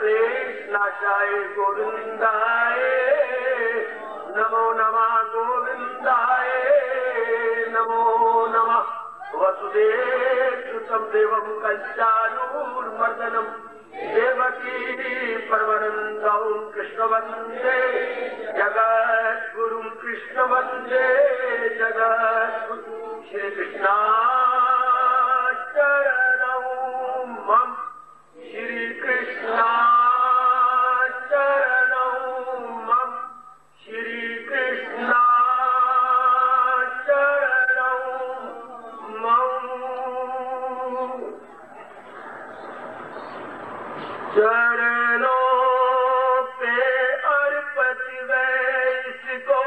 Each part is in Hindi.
क्लेश नाशाय गोविंदाय नमो नमः गोविंदाय नमो नमः वसुदेवसुतं देवं कंचानूरमर्दनं देवकी परमानन्दं कृष्ण वन्दे जगद्गुरुं कृष्ण वन्दे जगद्गुरु श्री कृष्णा चरणं मम श्री कृष्णा चरणं मम श्री कृष्णा चरणं मम चरणों पे अर्पित वैस को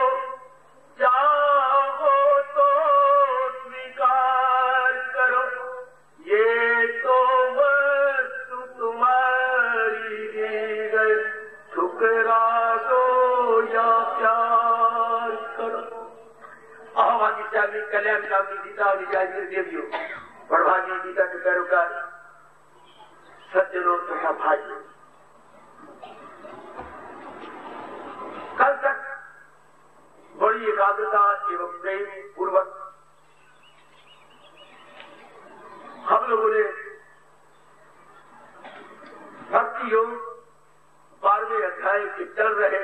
चाहो तो स्वीकार करो, ये तो वस्तु तुम्हारी दी गई, ठुकरा दो या प्यार करो। आवाजी चाली कल्याण कामी गीता और निजाजी देवियों बड़भागी गीता के पैरोकार सज्जनों तथा भाइयों, कल तक बड़ी एकाग्रता एवं प्रेम पूर्वक हम लोगों ने भक्ति योग 12वें अध्याय के चल रहे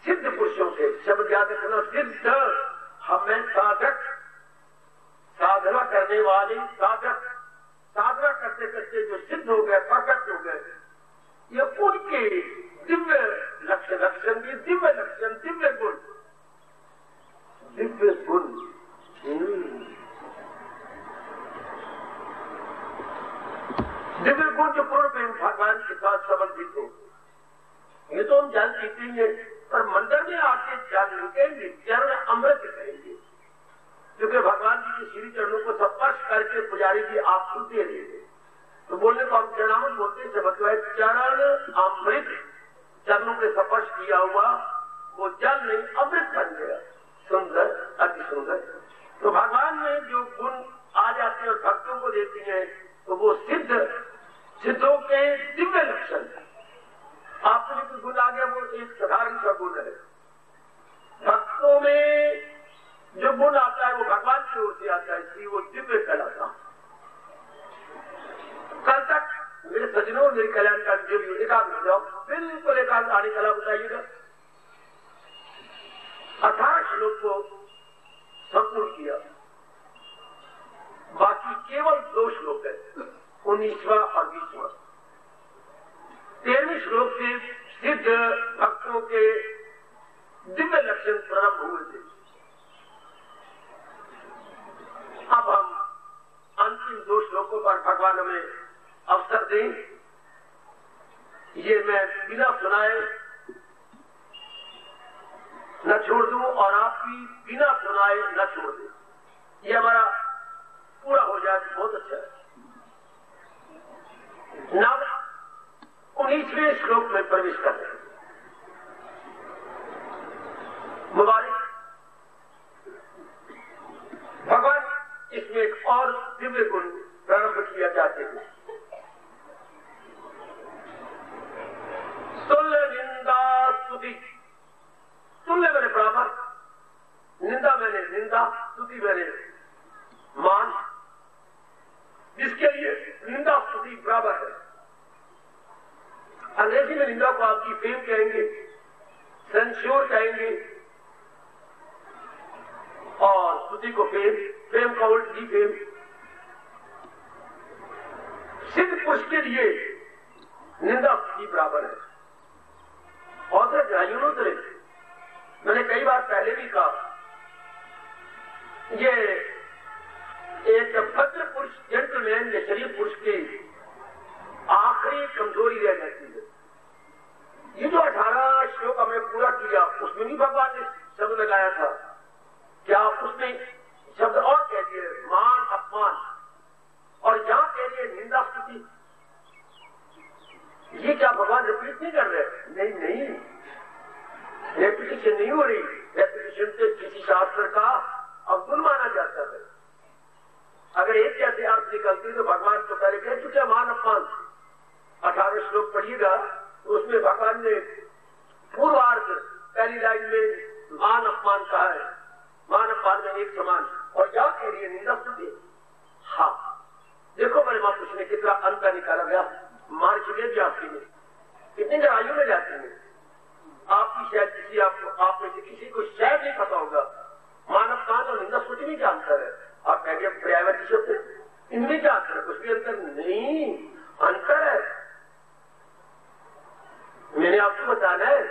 सिद्ध पुरुषों से शब्द याद रखना। सिद्ध हमें साधक, साधना करने वाले साधक, साधना करते करते जो सिद्ध हो गए, प्रकट हो गए, ये उनके दिव्य लक्षण, ये दिव्य लक्षण, दिव्य गुण, दिव्य गुण। दिव्य गुण जो पूर्ण प्रेम भगवान के साथ संबंधित हो, ये तो हम जान सीखेंगे, पर मंदिर में आके जान लिखेंगे, चरण अमृत कहेंगे, क्योंकि भगवान जी के श्री चरणों को स्पर्श करके पुजारी जी आप सुनते रहेंगे। तो बोलने को हम चरणामृत बोलते हैं, मतलब चरण अमृत, चरणों के स्पर्श किया हुआ वो जल नहीं अमृत बन गया। सुंदर, अति सुंदर। तो भगवान में जो गुण आ जाते हैं और भक्तों को देती हैं, तो वो सिद्धों के दिव्य लक्षण है। आपको जो गुण आ गया वो एक साधारण सा गुण है। भक्तों में जो गुण आता है वो भगवान की ओर से आता है, इसलिए वो दिव्य कहलाता। कल तक मेरे सज्जनों, मेरी कल्याणकारी देवी एकाग्र हो जाओ, बिल्कुल एकाग्र आने कला बताइएगा। 18 श्लोक को संपूर्ण किया, बाकी केवल 2 श्लोक है, 19वां और 20वां। 13वें श्लोक से सिद्ध भक्तों के दिव्य लक्षण प्रारंभ हुए थे। अब हम अंतिम 2 श्लोकों पर भगवान हमें अवसर दें। ये मैं बिना सुनाए न छोड़ दूं और आप भी बिना सुनाए न छोड़ दें। ये हमारा पूरा हो जाए तो बहुत अच्छा है। नव 19वें श्लोक में प्रवेश कर रहे हैं। मुबारक भगवान इसमें एक और दिव्य गुण प्रारंभ किया जाते हैं। तुल्य निंदा स्तुति, तुल्य मैंने बराबर, निंदा मैंने निंदा, स्तुति मैंने मान, जिसके लिए निंदा स्तुति बराबर है। अंग्रेजी में निंदा को आपकी फेम कहेंगे, सेंश्योर कहेंगे, और स्तुति को फेम का उल्ट डी फेम। सिद्ध पुरुष के लिए निंदा स्तुति बराबर है। और ग्राह्यों से मैंने कई बार पहले भी कहा, ये एक भद्र पुरुष, जेंटलमैन या शरीफ पुरुष की आखिरी कमजोरी रह जाती है। ये जो 18 श्लोक हमने पूरा किया, उसमें भी भगवान ने शब्द लगाया था, क्या उसमें शब्द और कह दिए, मान अपमान, और जहां कह दिए निंदा स्तुति। ये क्या भगवान रिपीट नहीं कर रहे? नहीं, रेपिटेशन नहीं हो रही। रेपिटेशन से किसी शास्त्र का अवगुण माना जाता है। अगर एक जैसे अर्थ निकलती तो भगवान तो पहले कह चुके मान अपमान। 18 श्लोक पढ़िएगा तो उसमें भगवान ने पूर्वार्ध पहली लाइन में मान अपमान कहा है, मान अपमान में एक समान, और या के लिए निंदा स्तुति। हाँ देखो मेरे मां उसने कितना अंतर निकाला गया। मार चुके भी आपकी में कितनी लड़ाइयों में जाती है आपकी, शायद किसी आप में से किसी को शायद नहीं पता होगा मान अपमान और निंदा स्तुति में क्या अंतर है। आप कहेंगे प्राइवेट शब्द इनमें क्या अंतर है, कुछ भी अंतर नहीं, अंतर है। मैंने आपको बताना है,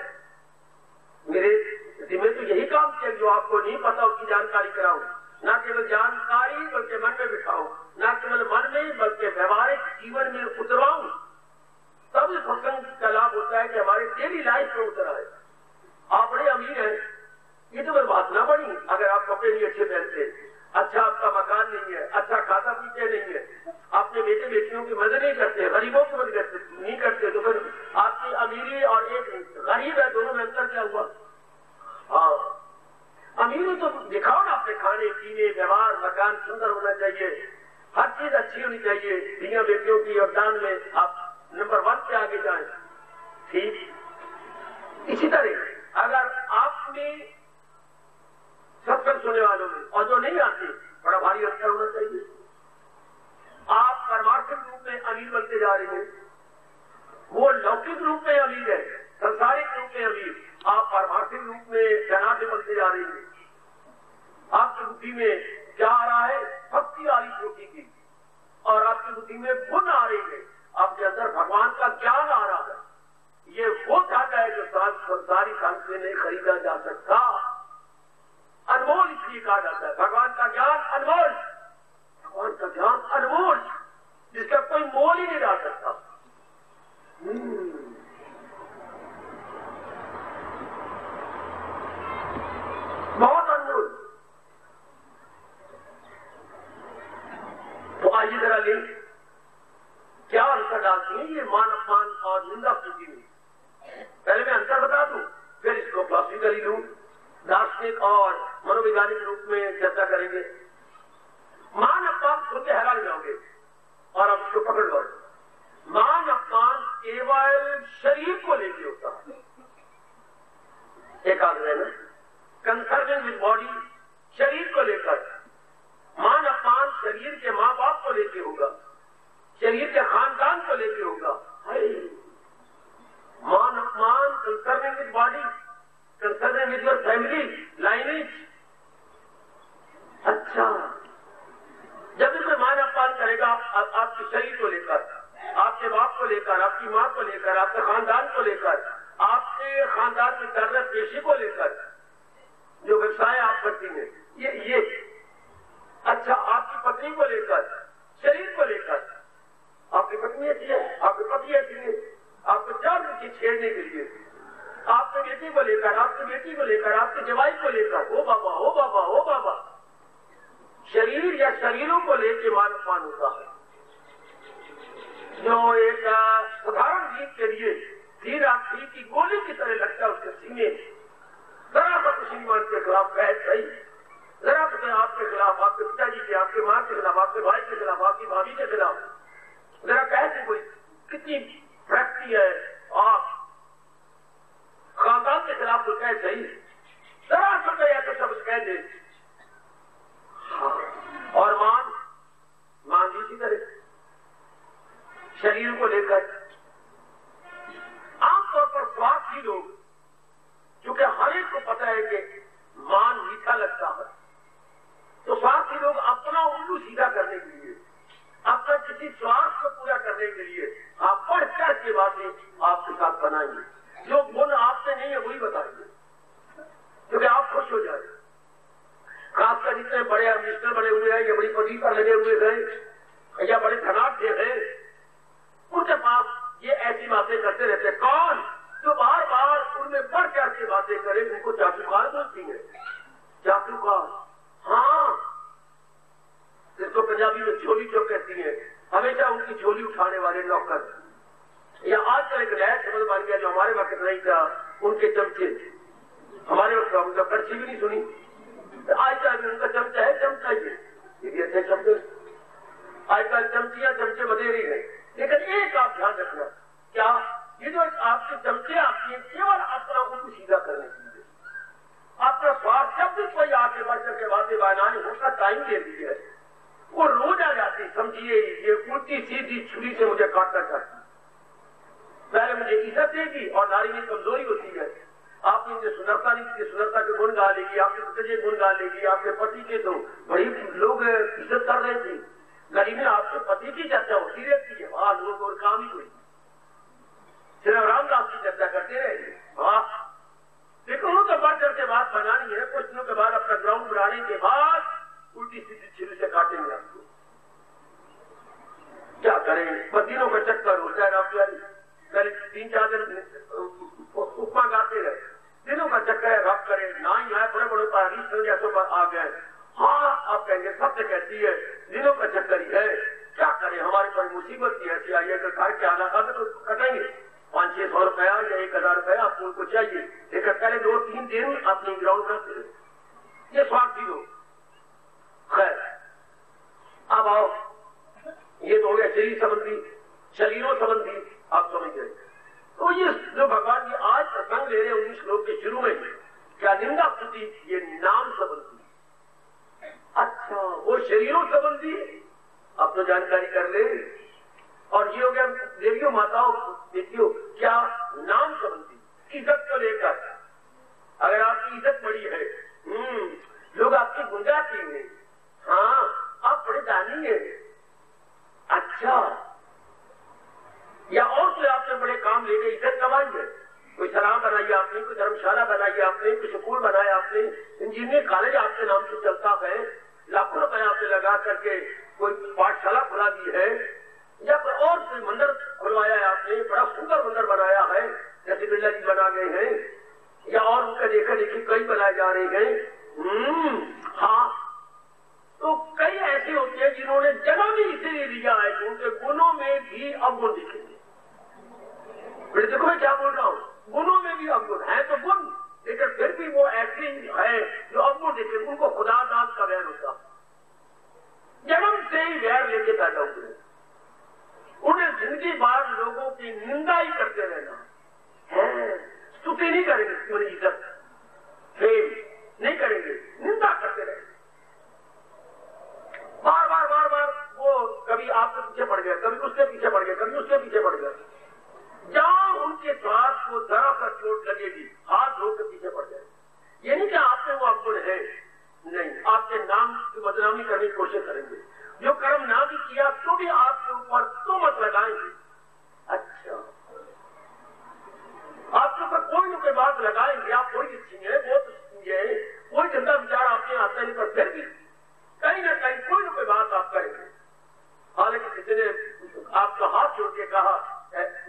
मेरे जिम्मे तो यही काम किया जो आपको नहीं पता उसकी जानकारी कराऊं, न केवल जानकारी बल्कि मन में बिठाऊं, न केवल मन में बल्कि व्यवहारिक जीवन में उतरवाऊं। तब इस सत्संग का लाभ होता है कि हमारे डेली लाइफ में उतर आए। आप बड़े अमीर हैं, ये तो बर्बाद ना बनी अगर आप कपड़े नहीं अच्छे पहनते, अच्छा आपका मकान नहीं है, अच्छा खाता पीते नहीं है, अपने बेटे बेटियों की मदद नहीं करते, गरीबों की मदद नहीं करते, तो फिर आपकी अमीरी और एक गरीब है दोनों में अंतर क्या हुआ। हाँ अमीरी तो दिखाओ ना, अपने खाने पीने व्यवहार मकान सुंदर होना चाहिए, हर चीज अच्छी होनी चाहिए, दिया बेटियों की योगदान में आप नंबर 1 पे आगे जाए। ठीक इसी तरह अगर आपने सत्संग सुनने वालों में और जो नहीं आते बड़ा भारी अंतर होना चाहिए। आप परमार्थिक रूप में अमीर बनते जा रहे हैं, वो लौकिक रूप में अमीर है, संसारिक रूप में अमीर, आप परमार्थिक रूप में धनाढ्य बनते जा रहे हैं। आपकी बुद्धि में क्या आ रहा है, भक्ति आ रही छोटी की, और आपकी बुद्धि में गुण आ रही है, आपके अंदर भगवान का ज्ञान आ रहा है। ये वो धन है जो संसारी धन से नहीं खरीदा जा सकता, अनमोल इसलिए कहा जाता है। भगवान का ज्ञान अनमोल, भगवान का ज्ञान अनमोल, जिसका कोई मोल ही नहीं रह सकता। बहुत अनमोल। तो आइए जरा ले क्या अंतर डालती है ये मान अपमान और निंदा स्तुति में। पहले मैं अंतर बता दूं, फिर इसको क्लासिकली लूं, दार्शनिक और मनोवैज्ञानिक रूप में चर्चा करेंगे। मान अपमान सुन के हैरान जाओगे और आप इसको पकड़ लो। मान अपमान केवल शरीर को लेकर होता है, एक आदमी है ना, कंसर्निंग विद बॉडी, शरीर को लेकर। मान अपमान शरीर के माँ बाप को लेकर होगा, शरीर के खानदान को लेकर होगा। मान अपमान concerning with body, concerning with your family lineage. अच्छा, जब भी कोई मान अपमान करेगा आपके शरीर को लेकर, आपके बाप को लेकर, आपकी माँ को लेकर, आपके खानदान को लेकर, आपके खानदान में कर रहे पेशे को लेकर, जो व्यवसाय आप करती हैं, ये अच्छा, आपकी पत्नी को लेकर, शरीर को लेकर, आपकी पत्नी ऐसी है, आपके पति ऐसी है, आपको चार रुचि छेड़ने के लिए, आपके बेटे को लेकर, आपकी बेटी को लेकर, आपके जवाई को लेकर, ओ बाबा ओ बाबा ओ बाबा। शरीर या शरीरों को लेकर मान अपमान होता है। जो एक साधारण जीव के लिए तीर आखिरी की गोली की तरह लगता है उसके सीने, जरा सा कुछ ईमान के खिलाफ कहे सही, जरा सा आपके खिलाफ, आपके पिताजी के, आपके माँ के खिलाफ, आपके भाई के खिलाफ, आपकी भाभी के खिलाफ, जरा कहते कोई कितनी प्रैक्टी है, आप खानदान के खिलाफ कुछ कहे सही, जरा सा कहे तो सब कह दे। और मान भी इसी तरह शरीर को लेकर आमतौर पर स्वार्थी लोग, क्योंकि हर एक को पता है कि मान मीठा लगता है, तो स्वार्थी लोग अपना उल्लू सीधा करने के लिए, अपना किसी स्वार्थ को पूरा करने के लिए आप बढ़ चढ़ के बातें आपके साथ बनाएंगे, जो गुण आपसे नहीं है वही बताएंगे, क्योंकि आप खुश हो जाए। खासकर जितने बड़े मिनिस्टर बने हुए हैं या बड़ी पदवी पर लगे हुए हैं या बड़े धनाढ्य हैं, उनके पास ये ऐसी बातें करते रहते। कौन? जो बार बार उनमें बढ़ चढ़ के बातें करे, उनको चाटुकार बोलती है। चाटुकार, हाँ, जिसको पंजाबी में झोली चौक कहती है, हमेशा उनकी झोली उठाने वाले नौकर। या आजकल एक नया शब्द बन गया जो हमारे वक्त नहीं था, उनके चमचे। हमारे वक्त उनका पर्ची भी नहीं सुनी, आजकल भी उनका चमचा है, चमचा ये भी अच्छे शब्द। आजकल चमचियां चमचे बदे रही है, लेकिन एक आप ध्यान रखना, क्या ये जो आप आपके चमचे आती है केवल अपना उनको सीधा करने के लिए, अपना स्वार्थ। जब भी कोई आके बढ़ करके बातें बनाए उसका टाइम दे दिया है, वो रोज आ जाती, समझिए ये उल्टी सीधी छुरी से मुझे काटना चाहती, पहले मुझे इज्जत देगी और नारी में कमजोरी होती है। आपने मुझे सुंदरता नहीं की, सुंदरता के गुण गा लेगी, आपके तुझे गुण गा लेगी, आपके पति के तो बड़ी लोग इज्जत कर रहे थे, गली में आपके पति की चर्चा होती रहती है, वहां लोग और काम ही कोई, सिर्फ रामदास की चर्चा करते रहे। वाह, लेकिन उनको बढ़ करके बात बनानी है, कुछ दिनों के बाद अपना ग्राउंड बनाने के बाद उल्टी सीधी छुरी से काटेंगे आपको। क्या करें, पतिनों का चक्कर होता है डॉक्टर यारी, कल 3-4 दिन उपमा गाते रहे, दिनों का चक्कर है, रब करे ना ही आए, बड़े बड़े पारिश जैसों पर आ गए। हाँ आप कहेंगे सत्य कहती है, दिनों का चक्कर ही है, क्या करें, हमारे पर मुसीबत ही ऐसी आई है कि घर के आना तो कटेंगे 500-600 रुपया या 1000 रुपया आपको उनको चाहिए, लेकिन पहले 2-3 दिन अपनी ग्राउंड में ये स्वार्थी हो। खैर अब आओ, ये तो हो गया शरीर संबंधी, शरीरों संबंधी, आप समझ गए। तो ये जो भगवान जी आज प्रसंग ले रहे हैं 19 श्लोक के शुरू में, क्या निंदा स्तुति ये नाम संबंधी, अच्छा वो शरीरों संबंधी, अब तो जानकारी कर ले। और ये हो गया देवियों माताओं देखियो, क्या नाम संबंधी, इज्जत को लेकर, अगर आपकी इज्जत बड़ी है, लोग आपकी गुंजाती हैं, हाँ आप बड़े दानी है, अच्छा, या और कोई आपने बड़े काम लेके इज्जत कमाई है, कोई सलाह बनाई आपने, कोई धर्मशाला बनाई आपने, कोई स्कूल बनाया आपने, इंजीनियर कॉलेज आपके नाम से चलता है, लाखों रुपए आपने लगा करके कोई पाठशाला खुला दी है, या कोई और कोई मंदिर खुलवाया है आपने, बड़ा सुंदर मंदिर बनाया है जैसे बिरला जी बना गए हैं, या और उनके देखा देखी कई बनाए जा रहे हैं। हाँ, तो कई ऐसे होते हैं जिन्होंने जन्म ही इसीलिए लिया है कि उनके गुणों में भी अवगुण दिखेंगे। देखो मैं क्या बोल रहा हूँ, गुणों में भी अवगुण है तो गुण, लेकिन फिर भी वो ऐसे है जो अवगुण दिखे, उनको खुदा दास का वैर होता, जन्म से ही वैर लेके पैदा हुए, उन्हें जिंदगी भर लोगों की निंदा ही करते रहना है, स्तुति नहीं करेंगे, उन्हें इज्जत फेम नहीं करेंगे, निंदा करते रहेंगे, बार बार बार बार वो कभी आपके पीछे पड़ गया, कभी उसके पीछे पड़ गया, कभी उसके पीछे पड़ गया, जहां उनके स्वार्थ को जरा सा चोट लगेगी हाथ धो के पीछे पड़ जाए। ये नहीं कि आपने वो अवगुण है, नहीं, आपके नाम की बदनामी करने की कोशिश करेंगे, जो कर्म ना भी किया तो भी आपके ऊपर तो मत लगाएंगे। अच्छा, आपके ऊपर कोई न कोई बात लगाएंगे, आप थोड़ी अच्छी है, बहुत अच्छी है, कोई गंदा विचार आपके आते नहीं, पर फिर भी कहीं ना कहीं कोई न कोई बात आप करेंगे। हालांकि किसी ने आपका हाथ जोड़ के कहा,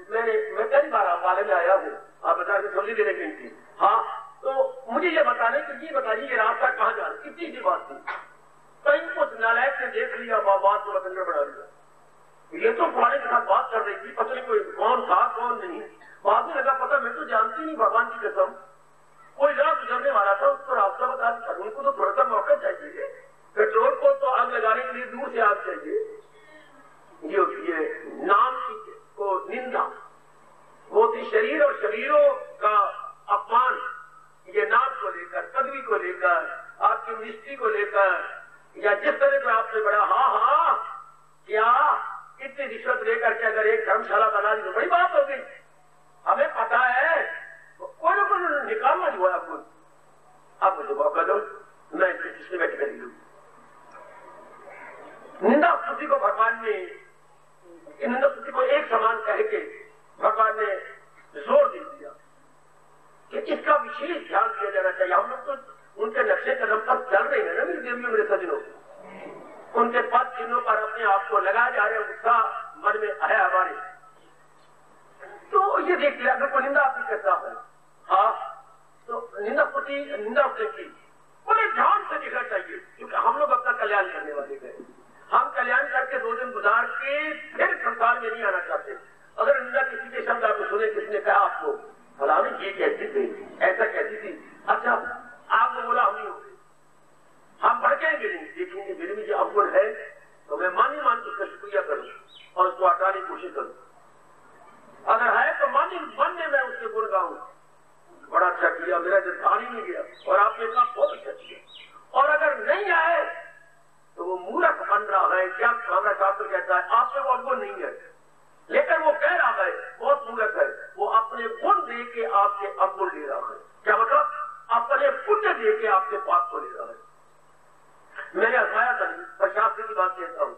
मैं कई बार आप वाले में आया हूँ, आप बता के सब्जी देने गई थी, हाँ तो मुझे ये बताने कि ये बताइए रास्ता कहाँ जा रहा, कितनी सी बात थी, कहीं कुछ नालायक ने देख लिया, बात को बदल बढ़ा लिया, ये तो फलाने के साथ बात कर रही थी, पता नहीं कोई कौन था कौन नहीं, बाद में लगा पता मैं तो जानती नहीं, भगवान की कसम, कोई जरा गुजरने वाला था, उसको रास्ता बता दिया, उनको तो थोड़ा सा मौका चाहिए, पेट्रोल को तो आग लगाने के लिए दूर से आग चाहिए। ये नाम को निंदा, वो थी शरीर और शरीरों का अपमान, ये नाम को लेकर, पदवी को लेकर, आपकी निष्ठि को लेकर, या जिस तरह से आपसे बड़ा, हाँ क्या इतनी रिश्वत लेकर के अगर एक धर्मशाला बना दी तो बड़ी बात हो गई, हमें पता है, कोई ना कोई निकालना जो है आपको, आप मुझे मौका दो, मैं इससे बैठ कर लूँ। निंदा स्तुति को भगवान ने, निंदा स्तुति को एक समान कह के भगवान ने जोर दे दिया कि इसका विशेष ध्यान दिया जाना चाहिए। हम लोग तो उनके नक्शे कदम पर चल रहे हैं ना, मेरी देवियों मेरे सजनों, उनके पद चिन्हों पर अपने आप को लगा जा रहे, उत्साह मन में है हमारे, तो ये देख लिया अगर कोई निंदा आपकी करता है, हाँ तो निंदा स्तुति, निंदा की बड़े ध्यान से देखना चाहिए, क्योंकि हम लोग अपना कल्याण करने वाले हैं, हम कल्याण करके 2 दिन गुजार के फिर संसार में नहीं आना चाहते। अगर निंदा किसी के शब्द आपको सुने, किसने कहा आपको फलानी ये कहती थी, ऐसा कहती थी, अच्छा आपने बोला हम नहीं होंगे, हम भड़केंगे नहीं, देखेंगे मेरे में जो अवगुण है तो मैं मान ही मान उसका शुक्रिया करूं और उसको हटाने की कोशिश करूं, अगर है तो मन में मैं और आपने कहा बहुत अच्छा किया। और अगर नहीं आए तो वो मूर्ख बन रहा है। क्या हमारा शास्त्र कहता है? आपसे वो अवगुण नहीं है, लेकिन वो कह रहा है बहुत मूर्ख है। वो अपने गुण दे के आपसे अवगुण ले रहा है। क्या मतलब? अपने पुण्य दे के आपसे पाप को ले रहा है। मैंने हंसाया था नहीं, पर शास्त्र की बात कहता हूं,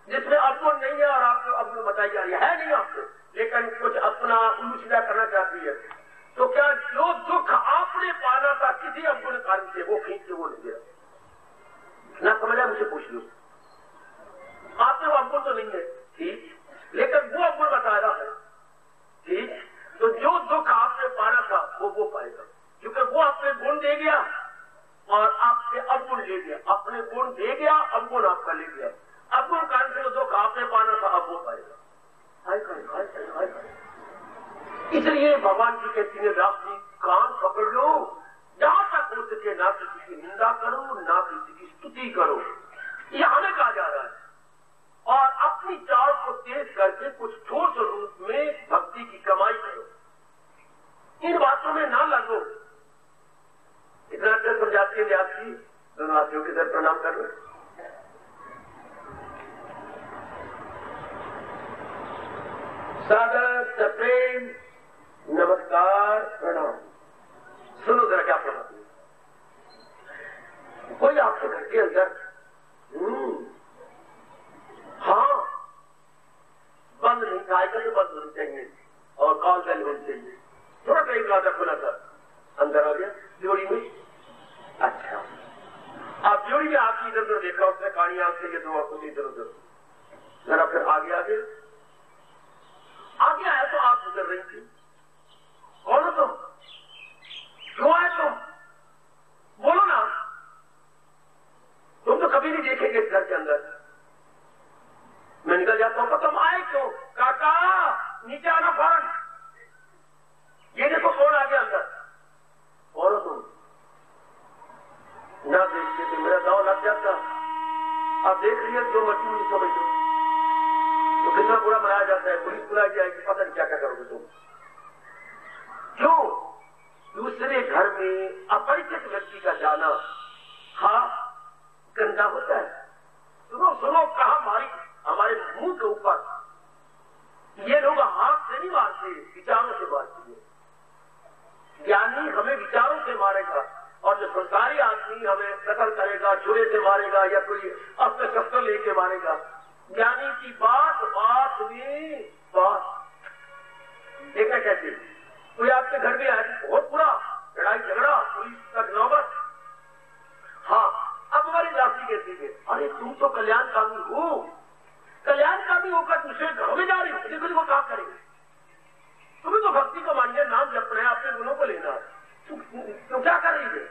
जिसमें अवगुण नहीं है और आपको अवगुण बताई जा रही है नहीं आपसे, लेकिन कुछ अपना उलूसीदा करना चाहती है। तो क्या जो दुख आपने पाना था किसी अवगुण कारण से, वो खींच के वो ले गया ना? समझा? मुझे पूछ लो, आपने वो अवगुण तो नहीं है, ठीक, लेकिन वो अवगुण बता रहा है, ठीक। तो जो दुख आपने पाना था वो पाएगा, क्योंकि वो अपने गुण दे गया और आपसे अवगुण ले गया। अपने गुण दे गया, अवगुण आपका ले गया। अवगुण कारण से वो दुख आपने पाना था, अब वो पाएगा। इसलिए भगवान जी कहती है रात्रि कान पकड़ लो, जहां तक हो सके ना किसी की निंदा करो, ना किसी की स्तुति करो। ये हमें कहा जा रहा है। और अपनी चाल को तेज करके कुछ ठोस रूप में भक्ति की कमाई करो। इन बातों में ना लगो। इतना अच्छा समझाती है व्यास जी। दोनों हाथियों के सर प्रणाम कर रहे। सादर सप्रेम नमस्कार प्रणाम। सुनो जरा क्या प्रणाम। कोई आपके घर के अंदर हाँ बंद नहीं, साइकिल तो बंद होनी चाहिए और कॉल बैल होनी चाहिए। थोड़ा सा दरवाजा खुला था, अंदर आ गया जोड़ी में। अच्छा, आप जोड़ी में आपकी इधर उधर देखा, उसने कानी आंख से ये दो आंखों से इधर उधर जरा, फिर आगे आगे आया तो आप गुजर रही थी। कौन हो तुम? क्यों आए तुम? बोलो ना। तुम तो कभी नहीं देखेंगे इस घर के अंदर। मैं निकल जाता हूं, तुम आए क्यों? काका नीचे आना फौरन। ये देखो कौन आ गया अंदर। कौन हो तुम? ना देखते तो मेरा दांव लग जाता। आप देख लिया जो मर्जी मुझे समझ लो। तो कितना बुरा मनाया जाता है, पुलिस बुलाई जाएगी, पता नहीं क्या क्या करोगे तुम। क्यों? दूसरे घर में अपरिचित व्यक्ति का जाना हाँ गंदा होता है। सुनो सुनो, कहा हमारे मुंह के ऊपर ये लोग हाथ से नहीं मारते, विचारों से मारते हैं। ज्ञानी हमें विचारों से मारेगा और जो संसारी आदमी हमें कत्ल करेगा, छुरे से मारेगा या कोई अपने शस्त्र लेके मारेगा। ज्ञानी की बात बात में बात। देखना कैसे कोई आपके घर में आए, बहुत बुरा लड़ाई झगड़ा, पुलिस तक नौबत। हाँ, अब हमारी दासी कहती है अरे तुम तो कल्याणकामी हो, कल्याणकामी होकर दूसरे घरों में जा रही हो, देखो देखो काम करेंगे। तुम्हें तो भक्ति को मानिए, नाम जपना है, अपने गुणों को लेना है। तुम क्या कर रही है?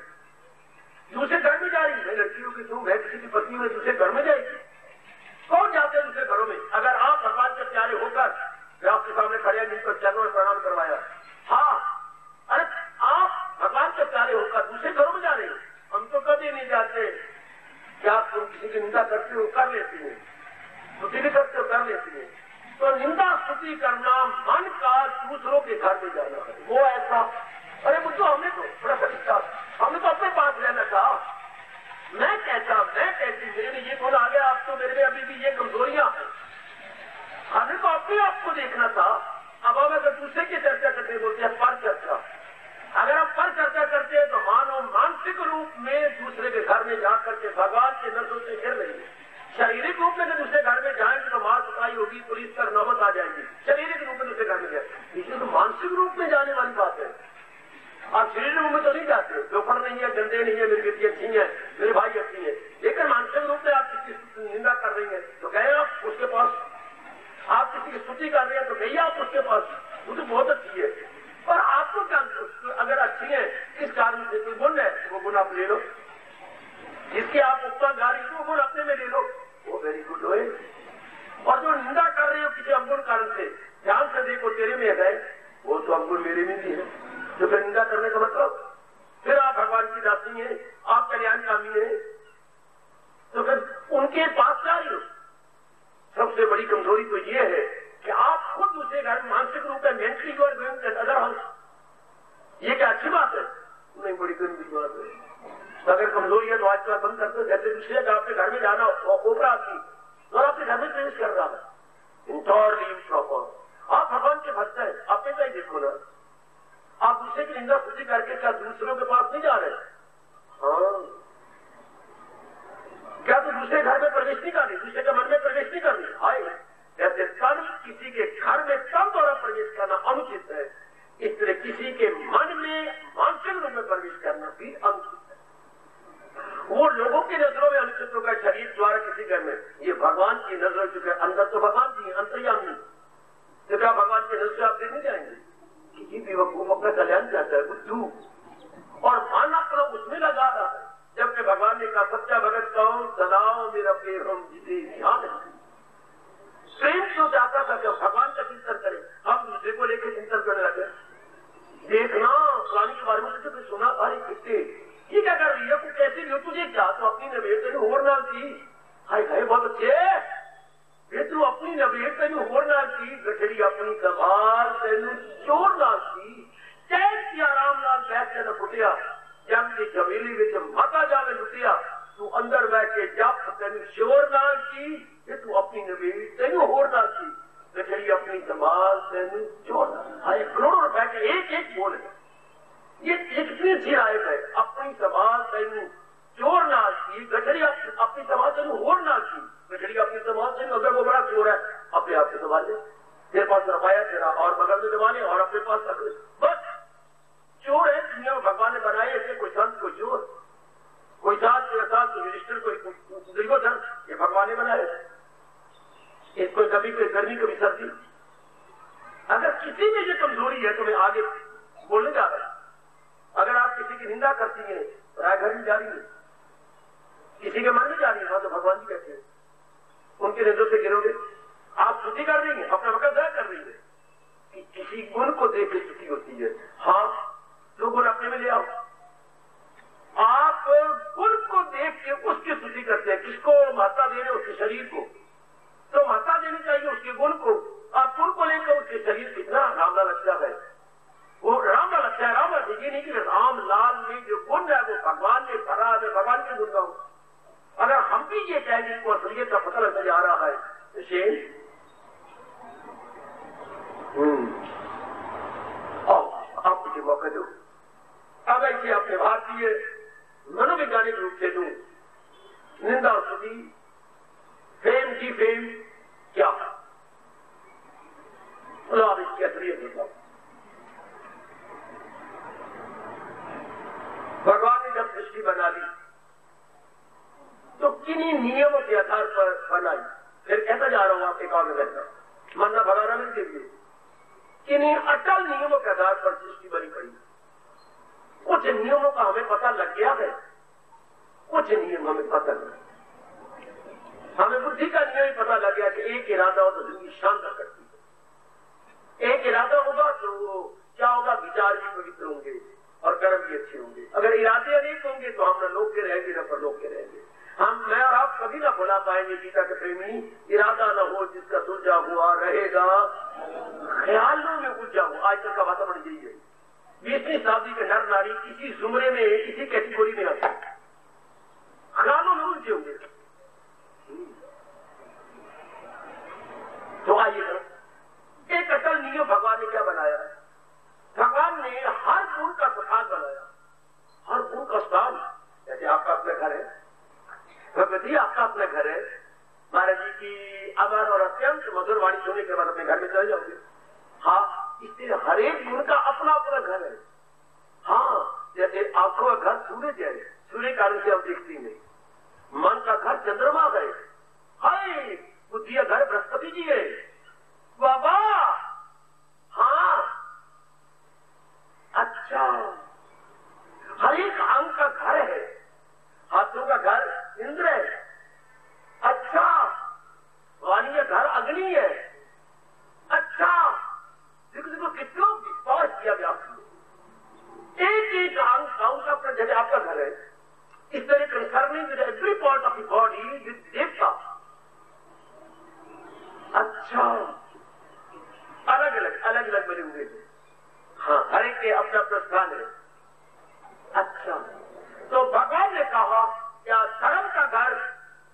दूसरे घर में जा रही है। लड़कियों की तुम है, किसी की पत्नी में दूसरे घर में जाएगी। कौन जाते हैं दूसरे घरों में? अगर आप भगवान के प्यारे होकर आपके सामने खड़े हैं, जिनको चरणों में प्रणाम करवाया, हाँ, अरे आप भगवान के प्यारे होकर दूसरे घरों में जा रहे हो। हम तो कभी नहीं जाते। क्या तुम किसी की निंदा करते हो? कर लेती है। स्तुति भी करते हो? कर लेती है। तो निंदा स्तुति करना मन का दूसरों के घर में जाना है, वो ऐसा। अरे मुझे हमने तो बड़ा सच्चा, हमने तो अपने पास रहना था। मैं कैसा, मैं कैसी, मेरे में ये गुण आ गया, आप तो मेरे में अभी भी ये कमजोरियां हैं। हमें तो अपने आप को देखना था। अब हम अगर दूसरे की चर्चा करते बोलते हैं पर चर्चा, अगर हम पर चर्चा करते हैं तो मानो मानसिक रूप में दूसरे के घर में जाकर के भगवान के नजरों से गिर रही है। शारीरिक रूप में दूसरे घर में जाएंगे तो मार कुटाई होगी, पुलिस पर नौबत आ जाएगी। शारीरिक रूप में दूसरे घर में जाए, इसलिए तो मानसिक रूप में जाने वाली बात है। आप शरीर रूप में तो नहीं जाते, दोपहर नहीं है, गंदे नहीं है, मेरी बेटी अच्छी है, मेरे भाई अच्छी है, लेकिन मानसिक रूप में आप किसी निंदा कर रही है तो गए आप उसके पास। आप किसी की स्तुति कर रहे हैं तो गई आप उसके पास, वो तो बहुत अच्छी है। और आपको क्या, अगर अच्छी है किस कारण से कोई गुण है, वो गुण आप ले लो। जिसके आप ऊपर गा रही हो वो गुण अपने में ले लो, वो वेरी गुड हो। और जो निंदा कर रहे हो किसी अवगुण कारण से, ध्यान से देखो तेरे में है, वो तो अवगुण मेरे में भी है। तो फिर निंदा करने का मतलब फिर आप भगवान की दासी हैं, आप कल्याणकामी हैं, तो फिर उनके पास जा रही हो। सबसे बड़ी कमजोरी तो ये है कि आप खुद दूसरे घर मानसिक रूप में mentally you are going to other house. ये क्या अच्छी बात है? नहीं, बड़ी गंदी बात अगर कमजोरी है तो आज का बंद करते, जैसे दूसरे का आपके घर में जाना ओपरा आदमी और आपके घर में प्रवेश कर रहा है इंटोरली इम्प्रॉपर, आप भगवान के भक्त हैं, आप ही देखो ना, आप दूसरे की निंदा स्तुति करके क्या दूसरों के पास नहीं जा रहे? हाँ, क्या तो दूसरे घर में प्रवेश नहीं करनी, दूसरे के मन में प्रवेश नहीं करनी? हाय, जैसे तन किसी के घर में तन द्वारा प्रवेश करना अनुचित है, इस तरह किसी के मन में मानसिक रूप में प्रवेश करना भी अनुचित है। वो लोगों की नजरों में अनुचित होगा शरीर द्वारा किसी घर में, ये भगवान की नजर चुके अंदर तो भगवान जी अंतर्यामी, तो क्या भगवान की नजर से आप देख नहीं जाएंगे? किसी भी वक्त अपना कल्याण चाहता है बुद्धू, और मन अपना उसमें लगा रहा है, जबकि भगवान ने कहा सच्चा भगत कौन, सदाओ मेरा प्रेम जिसे ध्यान है। प्रेम क्यों चाहता था कि भगवान का चिंतन करें, हम दूसरे को लेकर चिंतन करने लगे। देखना पुरानी के बारे में तुझे सुना, अरे कितने ये क्या कर रही है, तू कैसे भी हो, तुझे क्या तो अपनी नवेद तेन होर नाल थी, हाय हाय बहुत अच्छे, ये तू अपनी नवेद तेन होर नाल थी, गठड़ी अपनी संभाल तेन चोर नाल थी, कैसे आराम नाल बैठ के न फुटिया, जब की जमीली विच माता जावे लुटिया, तू अंदर बैठ के जप तेन शोर नाल थी, ये तू अपनी नवेद तेन होर नाल थी, गठड़ी अपनी संभाल तेन चोर नाल, हाय करोड़ों रुपए के एक एक बोल है, ये कितनी अच्छी आयत है, अपनी समाज तेन चोर नाल की, गठड़ी अपनी समाज तेन होर नाल की, गठड़ी अपनी समाज तेन, अगर वो बड़ा चोर है अपने आप से संभाल ले, तेरे पास रफाया तेरा और बगल में जमाने और अपने पास रख ले, बस चोर है दुनिया में भगवान ने बनाए ऐसे, कोई संत कोई चोर, कोई साथ कोई असाथ कोई युधिष्ठिर कोई दुर्योधन, ये भगवान ने बनाए, इसको कभी कोई गर्मी कभी सर्दी। अगर किसी में ये कमजोरी है तो मैं आगे बोलने जा रहा हूं, अगर आप किसी की निंदा करती हैं राय घर में जा रही है, किसी के मन में जा रही है, वहां तो भगवान जी कहते हैं उनके नजरों से गिरोगे, आप स्तुति कर रही है, अपना वक्त जाया कर रही है, कि किसी गुण को देख के स्तुति होती है। हाँ, जो गुण अपने में ले आओ, आप गुण को देख के उसकी स्तुति करते हैं, किसको महत्ता दे रहे हो, उसके शरीर को, तो महत्ता देनी चाहिए उसके गुण को, आप गुण को लेकर उसके शरीर कितना रामलाल अच्छा है, वो रामलाल अच्छा है, रामलाल ये नहीं कि रामलाल में जो गुण है वो भगवान ने भरा है, भगवान के गुण गाऊं। अगर हम भी ये कहें जिनको असलियत का पता लगता जा रहा है तो शेर आप मुझे मौका दो, अब ऐसे अपने भारतीय मनोवैज्ञानिक रूप से दूं, निंदा स्तुति फेम की फेम क्या है, आप इसकी असलियत बताओ। भगवान ने जब सृष्टि बना ली तो किन्हीं नियमों के आधार पर बनाई, फिर कहता जा रहा हूं आपके काम में रहता, मानना भगाना नहीं चाहिए, किन्हीं अटल नियमों के आधार पर सृष्टि बनी पड़ी। कुछ नियमों का हमें पता लग गया है, कुछ नियम हमें पता नहीं, हमें बुद्धि का नियम ही पता लग गया कि एक इरादा हो तो जिंदगी शानदार करती है, एक इरादा होगा तो क्या होगा, विचार भी पवित्र होंगे और कर्म भी अच्छे होंगे। अगर इरादे अनेक होंगे तो हम न लोग के रहेंगे न परलोक के रहेंगे। हम मैं और आप कभी ना भुला पाएंगे गीता के प्रेमी, इरादा न हो जिसका सुलझा हुआ रहेगा ख्यालों में उलझा हुआ। आजकल का वातावरण यही है, 20वीं शताब्दी के नर नारी इसी जुमरे में इसी कैटेगरी में आते हैं, ख्यालों में उलझे होंगे। तो आइए एक अटल नियम भगवान ने क्या बनाया है, भगवान ने हर गुण का स्थान बनाया, हर गुण का स्थान। जैसे आपका अपना घर है, भगवती आपका अपना घर है, महाराज जी की अमर और अत्यंत मधुर वाणी सुनने के बाद अपने घर में चले जाओगे। हाँ, इसलिए हर एक गुण का अपना अपना घर है। हाँ, जैसे आंखों का घर सूरज है, सूर्य कारण से हम देखती नहीं, मन का घर चंद्रमा है, हाय बुद्धि का घर बृहस्पति जी है, बाबा हाँ अच्छा, हर एक अंग का घर है, हाथों का घर इंद्र है, अच्छा वाणी का घर अग्नि है, अच्छा देखो देखो कितना विस्तार किया गया, एक एक अंग का अपना, जैसे आपका घर है, इस तरह concerning with every part of the body with देवता। अच्छा, अलग अलग बने हुए थे, हाँ हर एक के अपना अपना स्थान है। अच्छा, तो तो भगवान ने कहा क्या धर्म का घर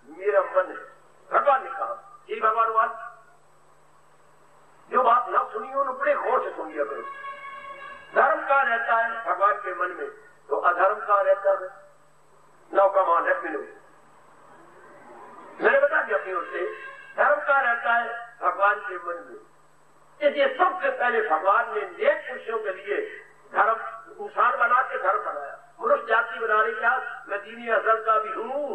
मेरा मन है। भगवान ने कहा जी भगवान बात जो बात न सुनी हो बड़े गौर से सुनिए करो। धर्म कहाँ रहता है भगवान के मन में, तो अधर्म कहाँ रहता है। नौ का मान है मिलो मैंने बता दिया अपनी ओर से। धर्म कहाँ रहता है भगवान के मन में। इसलिए सबसे पहले भगवान ने नेक पुरुषों के लिए धर्म इंसान बना के धर्म बनाया। मनुष्य जाति बनाने का मैं दीनी अजल का भी हूँ।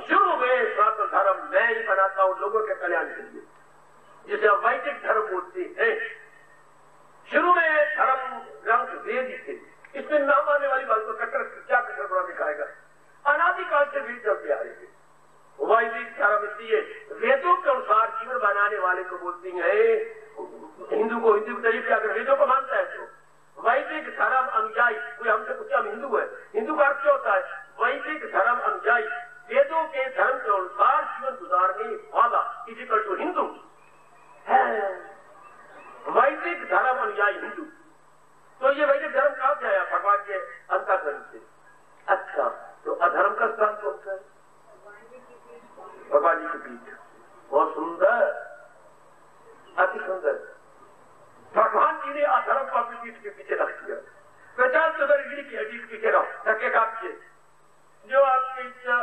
शुरू में तो धर्म मैं ही बनाता हूँ लोगों के कल्याण के लिए, जिसे वैदिक धर्म बोलते हैं। शुरू में धर्म ग्रंथ वेद ही थे। इसमें नाम आने वाली बात को कट्टर क्या कट्टर बना दिखाएगा। अनादिकाल से वेद चलते आ रहे थे। वैदिक धर्म इसलिए वेदों के अनुसार जीवन बनाने वाले को बोलते हैं। हिंदू को हिंदू के तरीके अगर वेदों को मानता है तो वैदिक धर्म अनुयायी। कोई हमसे पूछा हम हिंदू है, हिंदू का अर्थ क्या होता है। वैदिक धर्म अनुयायी वेदों के धर्म के अनुसार जीवन गुजारने वाला इजिकल टू हिंदू है। वैदिक धर्म अनुयायी हिंदू। तो ये वैदिक धर्म कहां से आया भगवान के अंतःकरण से। अच्छा तो अधर्म का स्थान कौन सा है। भगवान जी के पीठ। बहुत सुंदर, अति सुंदर। भगवान जी ने अधर्म को अपनी पीठ के पीछे रख दिया। 50 गिरी की हड्डी के पीछे रख धक्के का पीछे। जो आपकी इच्छा,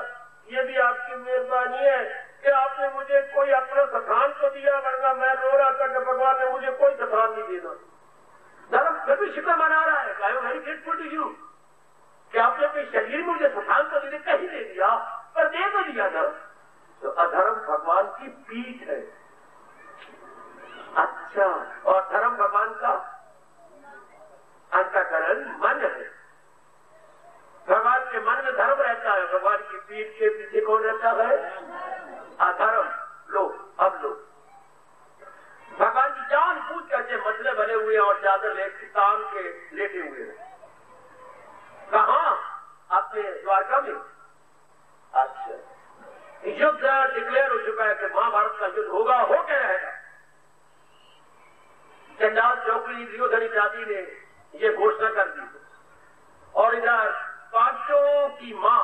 ये भी आपकी मेहरबानी है कि आपने मुझे कोई अपना स्थान तो दिया, वरना मैं रो रहा था कि भगवान ने मुझे कोई स्थान नहीं देना। धर्म फिर भी शुक्र मना रहा है। I am very grateful to you कि आपने अपने शरीर में मुझे स्थान तो दे कहीं दे दिया, पर दे तो दिया था। तो अधर्म भगवान की पीठ है। अच्छा, और धर्म भगवान का अंतःकरण मन है। भगवान के मन में धर्म रहता है, भगवान की पीठ के पीछे कौन रहता है अधर्म। लो अब लो भगवान जी जानबूझ करके मसले बने हुए हैं और चादर तान के लेटे हुए हैं। कहां अपने द्वारका में। अच्छा युद्ध डिक्लेयर हो चुका है कि महाभारत का युद्ध होगा, हो के रहेगा। चंडाल चौकड़ी दुर्योधन इत्यादि ने ये घोषणा कर दी और इधर पांचों की मां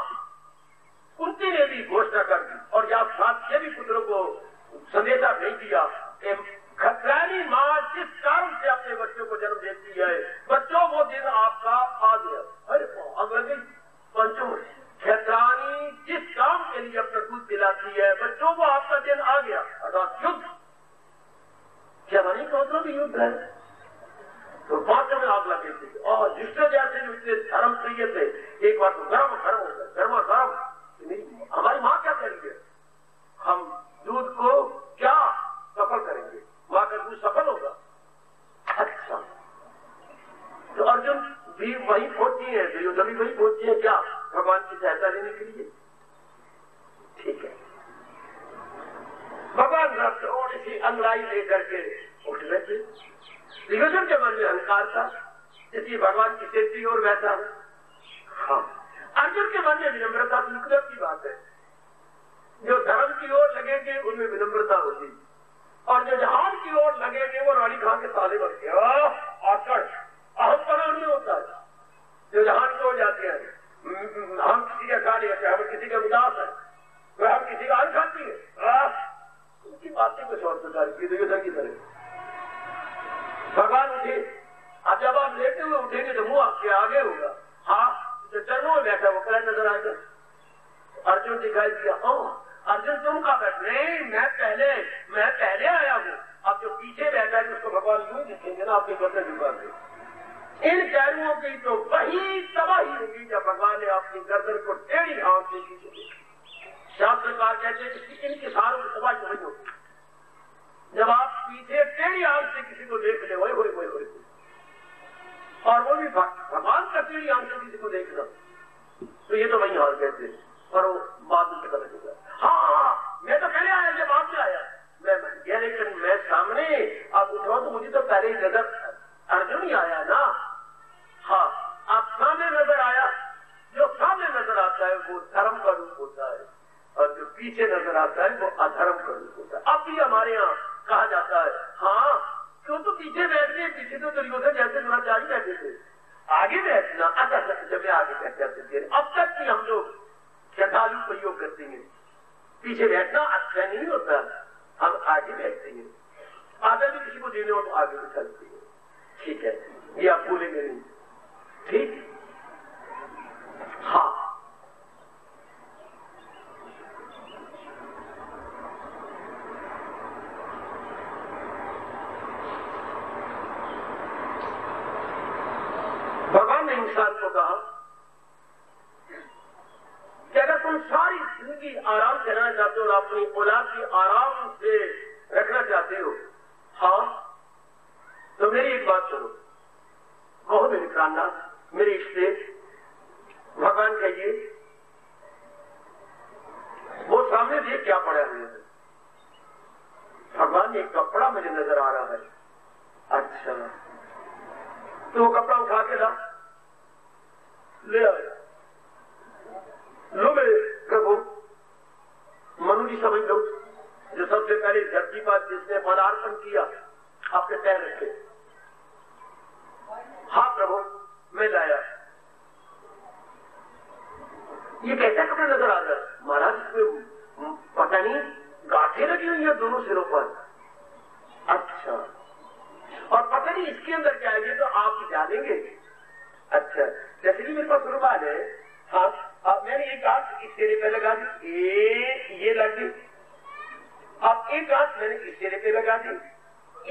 कुंती ने भी घोषणा कर दी और या साथ ये भी पुत्रों को संदेशा भेज दिया कि खतरानी मां जिस कारण से अपने बच्चों को जन्म देती है, बच्चों वो दिन आपका आ गया। अरे अंग्रेजी पंचों खतरानी जिस काम के लिए अपना दूध पिलाती है, बच्चों वो आपका दिन आ गया। अर्थात युद्ध जवानी का मतलब युद्ध है। तो पांचों में आग लगे थे और जिससे जैसे इतने धर्म प्रिय थे, एक बार तो गर्म गर्म हो गया, गर्मा गर्म। हमारी मां क्या करेंगे, हम दूध को क्या सफल करेंगे, मां का दूध सफल होगा। अच्छा तो अर्जुन भी वही पहुंची है, दुर्योधन भी वही पहुंची है क्या भगवान की सहायता लेने के लिए। ठीक है, भगवान थोड़ी सी अंगड़ाई लेकर के उठ गए थे। दुर्योधन के मन में अहंकार था, इसलिए भगवान की सेठ की ओर बैठा है। हाँ, अर्जुन के मन में विनम्रता की बात है। जो धर्म की ओर लगेंगे उनमें विनम्रता होगी और जो जहान की ओर लगेंगे वो रानी खां के ताले बन गए। आकड़ अहंपना में होता है। जो जहान की ओर जाते हैं, हम किसी का खा नहीं होते, हम किसी के उदास है, तो हम किसी का अन्न खाती है। उनकी बातें कुछ और प्रकार की दुर्योधन की तरह। भगवान उठे, अब जब आप लेटे हुए उठेंगे तो मुंह आपके आगे होगा। हाँ, जो चरणों में बैठा वो पहले नजर आएगा। अर्जुन दिखाई दिया। अर्जुन तुम कहाँ बैठे। नहीं, मैं पहले आया हूँ। अब जो पीछे बैठा है उसको भगवान यूं दिखेंगे ना आपके गर्दन झुका के। इन कैरुओं की तो वही तबाही होगी जब भगवान ने अपनी गर्दन को टेढ़ी आंख से पीछे। शास्त्रकार कहते हैं कि इनके सारों की तबाही तो वही होगी जब आप पीछे टेढ़ी आंख से किसी को देख ले। वही और वो भी भगवान का टेढ़ी आंख से किसी को देखना, तो ये तो वही हाल कहते हैं। और वो बाद में पता चला। हाँ, मैं तो पहले आया जब आप आया, मैं गया, लेकिन मैं सामने आप उठो तो मुझे तो पहले ही नजर अर्जुन ही आया ना। हाँ, आप सामने नजर आया। जो सामने नजर आता है वो धर्म का रूप होता है और जो पीछे नजर आता है वो अधर्म का रूप होता है। अब भी हमारे यहाँ कहा जाता है, हाँ क्यों तो पीछे बैठ गए, पीछे तो दुर्योधन जैसे द्रोणाचार्य बैठे थे, आगे बैठना। अच्छा जब मैं आगे बैठ जाते थे। अब तक पीछे बैठना अच्छा नहीं होता, हम आगे बैठते हैं। आगे भी किसी को देने हो तो आगे बिठा देते हैं, ठीक है, ये आप भूलेंगे नहीं, ठीक। हाँ, भगवान ने इंसान को कहा कि अगर तुम सारी जिंदगी आराम से रहना चाहते हो और अपनी औलाद की आराम से रखना चाहते हो, हाँ, तो मेरी एक बात सुनो, कहो मेरे खानदान, मेरे इष्टे, भगवान कहिए, वो सामने देख क्या पड़ा हुआ है? भगवान ने एक कपड़ा मुझे नजर आ रहा है। अच्छा, तो वो कपड़ा उठा के ला, ले आया। लो मेरे प्रभु, मनु जी समझ लो, जो सबसे पहले धरती पर जिसने पदार्पण किया, आपके पैर रखे। हाँ प्रभु, मैं लाया। ये कैसा कपड़ा नजर आ रहा है? महाराज, इसमें पता नहीं गांठें लगी हुई है दोनों सिरों पर। अच्छा, और पता नहीं इसके अंदर क्या है, ये तो आप जानेंगे। अच्छा, जैसे कि मेरे पास रुमाल है, हाँ, मैंने एक गांठ इस सिरे पे लगा दी, ये लग गई। अब एक गांठ मैंने इस सिरे पे लगा दी।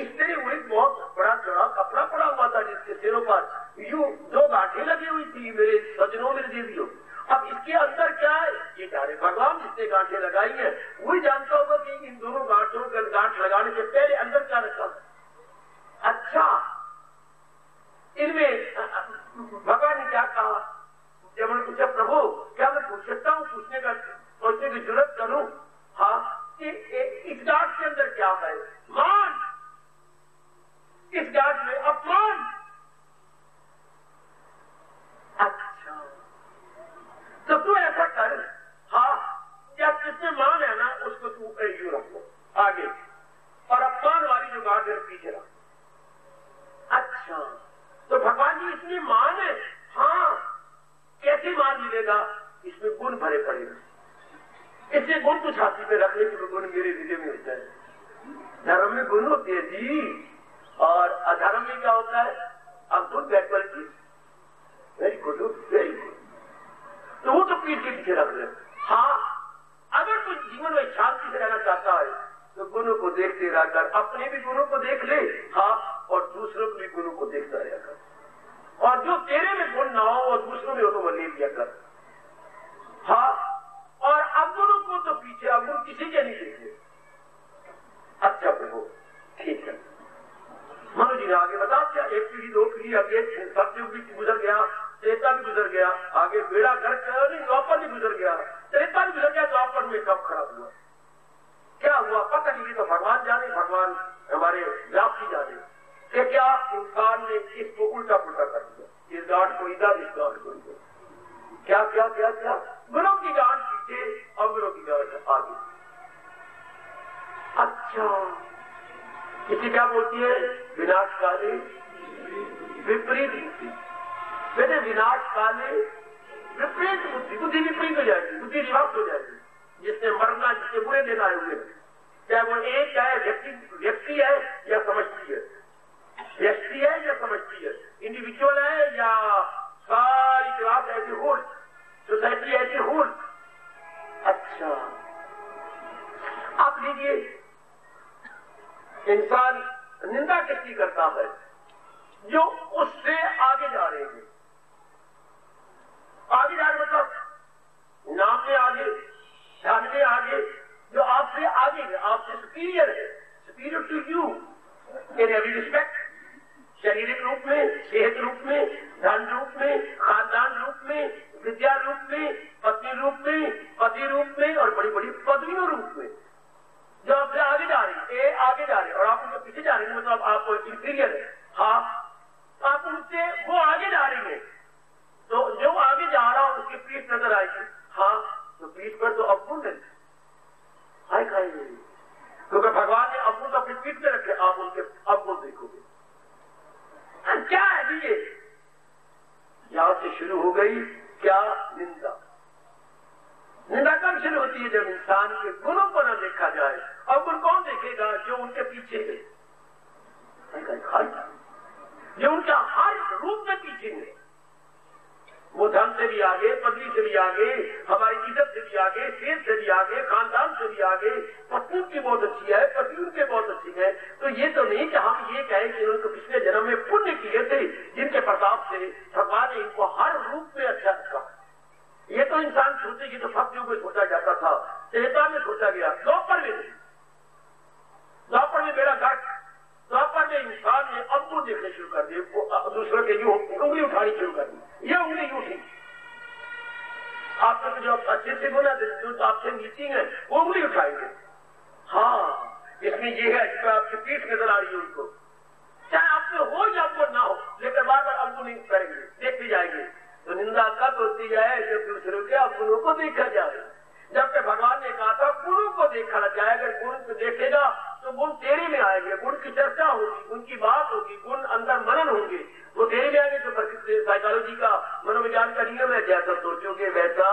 इस तरह हुई बहुत बड़ा चौड़ा कपड़ा पड़ा हुआ था जिसके सिरों पर यूं दो गांठें लगी हुई थी, मेरे सजनों, मेरे देवियों। अब इसके अंदर क्या है, ये सारे भगवान जिसने गांठें लगाई है वही जानता होगा कि इन दोनों गांठों का गांठ लगाने से पहले अंदर क्या रखा है। अच्छा, इनमें भगवान ने क्या कहा? जब मैंने पूछा प्रभु क्या मैं पूछ सकता हूँ, सोचने की जरूरत करूं? हाँ, कि इस गांठ के अंदर क्या है? मान, इस गांठ में अपमान। अच्छा, तो तू ऐसा कर, हाँ, क्या जिसमें मान है ना उसको तू यूं रखो आगे, और अपमान वाली जो गांठ है पीछे रख। अच्छा, तो भगवान जी इसमें मान है, हाँ, कैसे मान मिलेगा? इसमें गुण भरे पड़ेगा। इससे गुण तो छाती पे रखने के गुण मेरे हृदय में होता है। धर्म में गुण होते हैं जी, और अधर्म में क्या होता है? अब good bad quality, very good, very good, तो वो तो पीठ के पीछे रख रहे। हाँ, अगर कोई जीवन में शांति से रहना चाहता है तो गुणों को देखते रहकर अपने भी गुणों को देख ले, हाँ, और दूसरों के भी गुणों को देखता रहा कर, और जो तेरे में गुण ना हो और दूसरों में हो तो वो ले लिया कर। हाँ, और अवगुणों को तो पीछे, अवगुण किसी के नहीं देखे। अच्छा प्रभु, ठीक है। मनु जी ने आगे बता दिया, एक पीढ़ी दो पीढ़ी आगे सत्युग भी गुजर गया, त्रेता भी गुजर गया, आगे बेड़ा गर्क द्वापर भी गुजर गया, त्रेता भी गुजर गया, द्वापर में कब खड़ा हुआ, क्या हुआ पता नहीं, तो भगवान जाने, भगवान हमारे व्याप्ति जाने कि क्या इंसान ने इसको उल्टा पुल्टा कर दिया, इस गांठ को इधर, इस गांठ को इधर, क्या क्या क्या क्या, गुणों की गांठ पीछे, अवगुणों की गांठ आगे। अच्छा, किसी क्या बोलती है? विनाश काले विपरीत बुद्धि। कहते विनाश काले विपरीत बुद्धि, बुद्धि विपरीत हो जाएगी, बुद्धि रिवर्स हो जाएगी। जिसने मरना, जिससे बुरे दिन आए हुए, चाहे वो एक है, व्यक्ति है या समष्टि है, व्यक्ति है या समष्टि है, इंडिविजुअल है या सारी क्लास ऐसी होल, सोसाइटी ऐसी होल। अच्छा, आप लीजिए, इंसान निंदा किसकी करता है? जो उससे आगे जा रहे हैं। आगे जा रहे मतलब नाम में आगे, ध्यान में आगे, जो आपसे आगे है, आपसे सुपीरियर है, superior to you in every respect, शारीरिक रूप में, सेहत रूप में, धन रूप में, खानदान रूप में, विद्या रूप में, पत्नी रूप में, पति रूप में, और बड़ी बड़ी पदवियों रूप में, जो आपसे आगे जा रही है, आगे जा रहे हैं और आप उनके पीछे जा रहे हैं, मतलब आप इंफीरियर है। हाँ, आप उनसे, वो आगे जा रही है, तो जो आगे जा रहा हो उसकी पीठ नजर आएगी। हाँ, तो पीठ पर तो अवगुण है, हाय खाए, क्योंकि भगवान ने अवगुण तो अपनी पीठ में रखे, आप उनके अवगुण देखोगे। क्या है ये? यहां से शुरू हो गई क्या? निंदा। निंदा कब शुरू होती है? जब इंसान के गुणों को न देखा जाए। और गुण कौन देखेगा? जो उनके पीछे है, जो उनका हर रूप में पीछे है। वो धन से भी आगे, पदवी से भी आगे, हमारी इज्जत से भी आगे, सेहत से भी आगे, खानदान से भी आगे, पत्नी की बहुत अच्छी है, पति उनके बहुत अच्छी है। तो ये तो नहीं कि हम ये कहें कि उनको पिछले जन्म में पुण्य किए थे, जिनके प्रताप से भगवान ने इनको हर रूप में अच्छा रखा। ये तो इंसान सोचे कि तो भक्तियों में सोचा जाता था, त्रेता में सोचा गया, द्वापर में नहीं। द्वापर में मेरा घर, द्वापर में इंसान ने अवगुण देखने शुरू कर दिए, दूसरों के यूं उंगली उठानी शुरू कर दी। ये उंगली यूं थी, आपको जो अच्छे से बोला जो आपसे नीचे है वो उंगली उठाएंगे। हाँ, इसमें ये है जिसमें आपकी पीठ नजर आ रही है उनको, चाहे आप में हो या अवगुण ना हो, लेकिन बार बार अवगुण नहीं करेंगे, देखते जाएंगे। तो निंदा कब होती है? जब दूसरों के अवगुणों को देखा जाए। जबकि भगवान ने कहा था गुणों को देखा जाए, अगर गुण को देखेगा तो गुण तेरे में आएंगे, गुण की चर्चा होगी, गुण की बात होगी, गुण अंदर मनन होंगे, वो तेरे में आएंगे। तो साइकोलॉजी का, मनोविज्ञान का नियम है, जैसा सोचोगे वैसा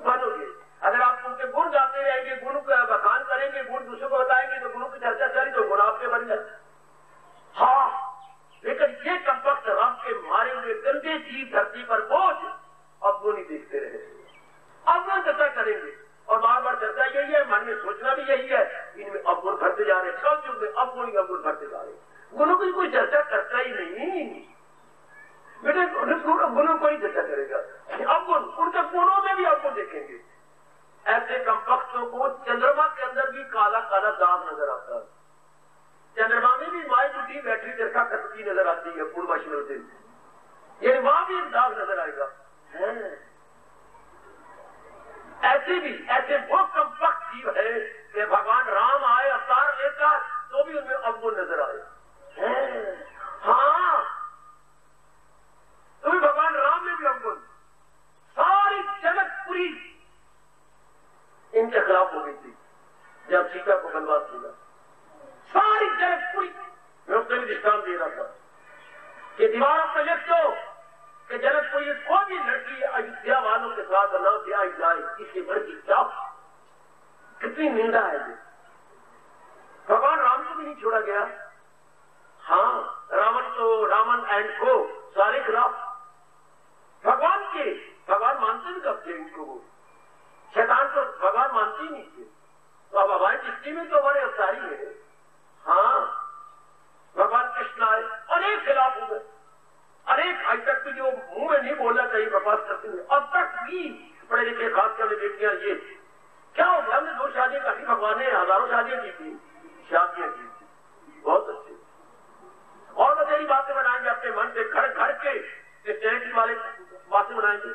बनोगे। अगर आप उनके गुण गाते रहेंगे, गुण का बखान करेंगे, गुण दूसरों को बताएंगे, तो गुणों की चर्चा चली तो गुण आपके बन जाए। हाँ, लेकिन ये कमबख्त राम के मारे हुए गंदे जीव धरती पर बोझ अब वो नहीं देखते रहे। अब वो चर्चा करेंगे और बार बार चर्चा यही है, मन में सोचना भी यही है, इनमें अवगुण भरते जा रहे, सब युग में अवगुण भरते जा रहे। गुणों की कोई चर्चा करता ही नहीं बेटे, गुणों को ही चर्चा करेगा। अवगुण, उनके गुणों में भी अवगुण देखेंगे। ऐसे कमबख्तों को चंद्रमा के अंदर भी काला काला दाग नजर आता है। चंद्रमा में भी माई बुटी बैटरी चरखा कसती नजर आती है पूर्वाश्र से, ये वहां भी एक दाग नजर आएगा। ऐसे वो कमबख्त जीव है कि भगवान राम आए अवतार लेकर तो भी उनमें अवगुण नजर आए। हाँ, तो भी भगवान राम में भी अवगुण, सारी जनकपुरी इनके खिलाफ हो गई थी जब सीता को वनवास मिला। सारी जनकपुरी, मैं उसके लिए दृष्टांत दे रहा था कि दीवारों पर लिख दो कि जनकपुरी कोई भी लड़की अयोध्या वालों के साथ न ब्याह जाए, इसके बढ़ की क्या कितनी निंदा है ये। भगवान राम को भी नहीं छोड़ा गया। हाँ, रावण एंड को सारे खिलाफ भगवान मानते भी कब थे इनको, वो शैतान तो भगवान मानते ही नहीं थे। तो अब हमारी दृष्टि में तो हमारे अवतारी है। हाँ, भगवान कृष्ण आए, अनेक खिलाफ हो गए, अनेक आज तक भी जो मुंह में नहीं बोलना चाहिए बकवास करते हुए, अब तक भी पढ़े लिखे खासकर बेटियां, ये क्या हो गया? हमने 2 शादियां काफी, भगवान ने हजारों शादियां की थी, शादियां की थी, बहुत अच्छी। और तो तेरी बातें बनाएंगे अपने मन से, खड़ खड़ के क्रिश्चियनिटी वाले बातें बनाएंगे,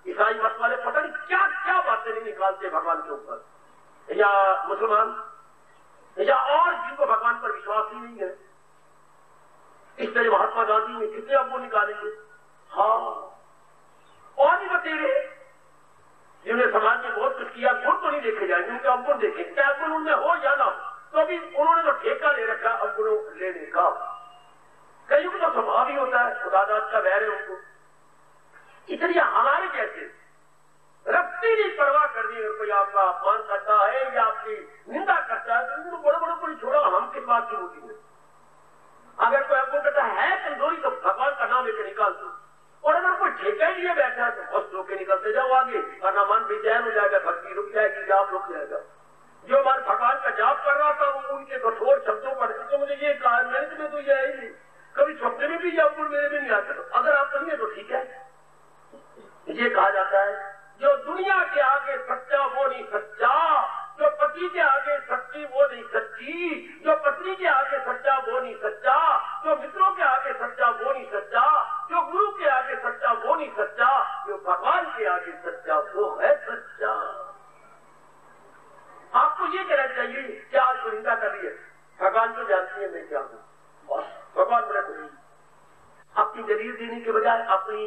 ईसाई मत वाले पता नहीं क्या क्या बातें नहीं निकालते भगवान के ऊपर, या मुसलमान, या और जिनको भगवान पर विश्वास ही नहीं है। इस तरह महात्मा गांधी ने कितने अवगुण निकालेंगे। हाँ, और भी बतेरे जिन्होंने समाज में बहुत कुछ किया, गुण तो नहीं देखे जाएंगे, उनके अवगुण देखेंगे, क्या अवगुण उनमें हो या ना, तो अभी उन्होंने तो ठेका ले रखा अवगुणों लेने का। कईयों का तो स्वभाव ही होता है, खुदादाद का वैर है उनको। इसलिए हमारे जैसे रफ्ती नहीं परवाह करनी है, कोई आपका अपमान करता है या आपकी निंदा करता है तो उनको बड़े को छोड़ा, हम किस बात की होती है। अगर कोई आपको कहता है कमजोरी तो भगवान का नाम लेकर निकाल दो, और अगर कोई ठेका ही लिए बैठा है तो बस रोके निकलते जाओ आगे, वरना मन बेचैन हो जाएगा, भक्ति रुक जाएगी, जाप रुक जाएगा। जो मन भगवान का जाप कर रहा था वो उनके कठोर शब्दों पर, तो मुझे ये कहा मैंने तुम्हें तो ये है ही नहीं, कभी स्वप्न में भी जाप मेरे में नहीं आता। अगर आप कहिए तो ठीक है। ये कहा जाता है जो दुनिया के आगे सच्चा वो नहीं सच्चा, जो पति के आगे सच्ची वो नहीं सच्ची, जो पत्नी के आगे सच्चा वो नहीं सच्चा, जो मित्रों के आगे सच्चा वो नहीं सच्चा, जो गुरु के आगे सच्चा वो नहीं सच्चा, जो भगवान के आगे सच्चा वो है सच्चा। आपको ये कहना चाहिए क्या आज को निंदा कर रही है, भगवान को जानती है मैं क्या हूं, और भगवान बड़े खुशी अपनी दलील देने के बजाय, अपनी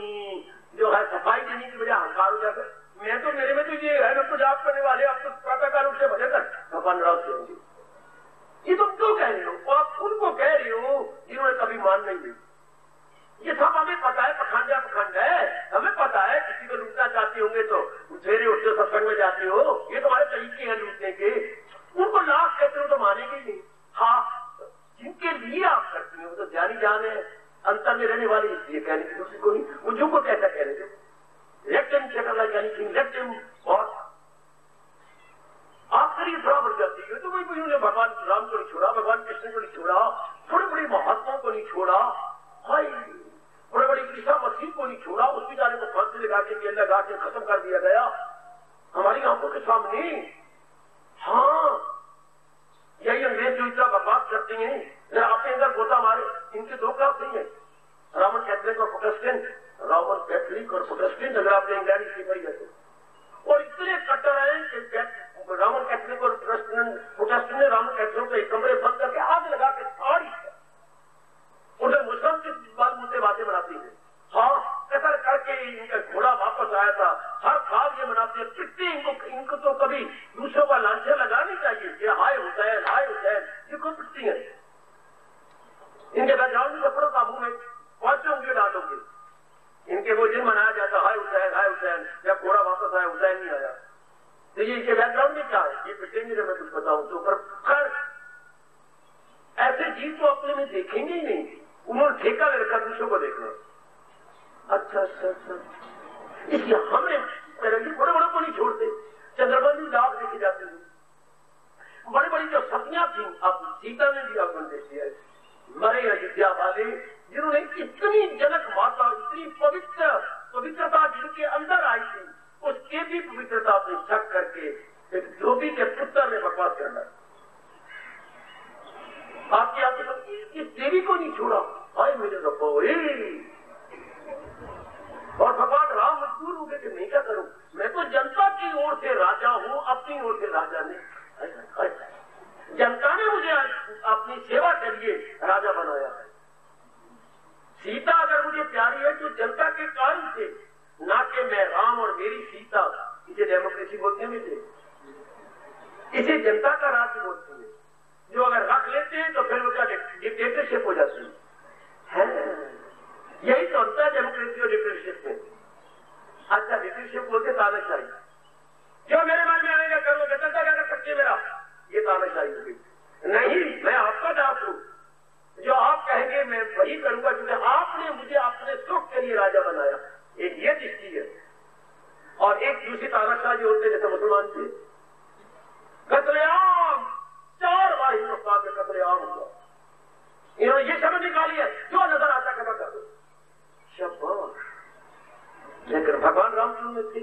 जो है सफाई देने की बजाय अहंकार हो जाकर मैं तो मेरे में तो ये है, मैं तो जाप करने वाले आप तो प्रातःकाल उठ से भजन कर भगवान नाराज करेंगे। ये तुम क्यों कह रहे हो? आप उनको कह रहे हो जिन्होंने कभी मान नहीं ली। ये सब हमें पता है, पखंड है, हमें पता है किसी को लूटना चाहते होंगे तो सवेरे उठते सत्संग में जाते हो, ये तुम्हारे तरीके हैं लूटने के, उनको लाख कहते हो तो मानेंगे ही नहीं। हाँ, जिनके लिए आप करते हैं वो तो जानी जान है, अंतर में रहने वाले, इसलिए कहने की दूसरी कोई, मुझे को कैसा कहने दो, let him settle like anything, let him what. आप करिए बराबर जाती है तो कोई उन्होंने भगवान राम को नहीं छोड़ा, भगवान कृष्ण को नहीं छोड़ा, बड़े बड़े महात्माओं को नहीं छोड़ा, हाय बड़े बड़े ईसा मसीह को नहीं छोड़ा, उस बेचारे को फांसी लगा के जेल लगा के खत्म कर दिया गया हमारी आंखों के सामने। हाँ, यही अंग्रेज जो इतना बर्बाद करते हैं, अपने अंदर गोता मारे, इनके दो क्लास नहीं है, रोमन कैथलिक और प्रोटेस्टेंट, रोमन कैथलिक और प्रोटेस्टेंट, अगर आपने इंग्लैंड हिस्ट्री पढ़ी है और इतने कट्टर हैं कि रोमन कैथलिक और प्रोटेस्टेंट ने रोमन कैथलिक को एक कमरे बंद करके आग लगा के फाड़ दिया, उन्हें मुस्लिम के बाल मुद्दे बातें बनाती है। हाँ, ऐसा करके इनका घोड़ा वापस आया था, हर साल ये मनाते हैं, कितने इनको तो कभी दूसरों का लांछन लगानी चाहिए कि हाय हुसैन, हाय हुसैन, ये क्यों पिटती है? इनके बैकग्राउंड में कपड़ों का मुंह में कौन से उंगली डालोगे? इनके वो दिन मनाया जाता हाय हुसैन, हाय हुसैन, जब घोड़ा वापस आया हुसैन नहीं आया, तो ये इनके बैकग्राउंड में क्या है? ये पिटेंगे जब मैं कुछ बताऊं तो, पर खैर ऐसे जीव तो अपने में देखेंगे ही नहीं, उन्होंने ठेका ले रखा दूसरों को देखना। अच्छा अच्छा अच्छा, इसलिए हमें बड़े बड़े को नहीं छोड़ते, चंद्रमा जी लाभ देखे जाते हैं, बड़ी बड़ी जो सतियां थी, अब सीता ने भी आपने देख लिया, मरे अयोध्या वाले जिन्होंने इतनी जनक माता, इतनी पवित्रता जिनके अंदर आई थी, उसके भी पवित्रता पे शक करके एक धोबी के पुत्र ने बकवास करना, आपकी इस देवी को नहीं छोड़ा, हाय मेरे रब्बो। और भगवान राम मजबूर हो गए कि मैं क्या करूं, मैं तो जनता की ओर से राजा हूं, अपनी ओर से राजा नहीं, जनता ने मुझे अपनी सेवा के लिए राजा बनाया है। सीता अगर मुझे प्यारी है तो जनता के कारण से, ना कि मैं राम और मेरी सीता, इसे डेमोक्रेसी बोलते हैं, इसे जनता का राज्य बोलते हैं, जो अगर रख लेते हैं तो फिर उसका डिक्टेटरशिप हो जाती है। यही तो होता है डेमोक्रेसी और डिक्टेटरशिप में। अच्छा, डिक्टेटरशिप बोलते तानाशाही, जो मेरे मन में आएगा कर लो, जनता क्या कर सकती है मेरा, ये तानाशाही होगी। नहीं, मैं आपका दास हूं, जो आप कहेंगे मैं वही करूंगा, क्योंकि आपने मुझे अपने सुख के लिए राजा बनाया, एक ये दृष्टि है। और एक दूसरी तानाशाह जो होते जैसे मुसलमान थे, कत्लेआम 4 बार हिंदुस्तान में कत्लेआम हुआ, इन्होंने ये समझ निकाली है जो नजर आता खबर कर दो, शाबाश। लेकिन भगवान रामचंद्र में थे,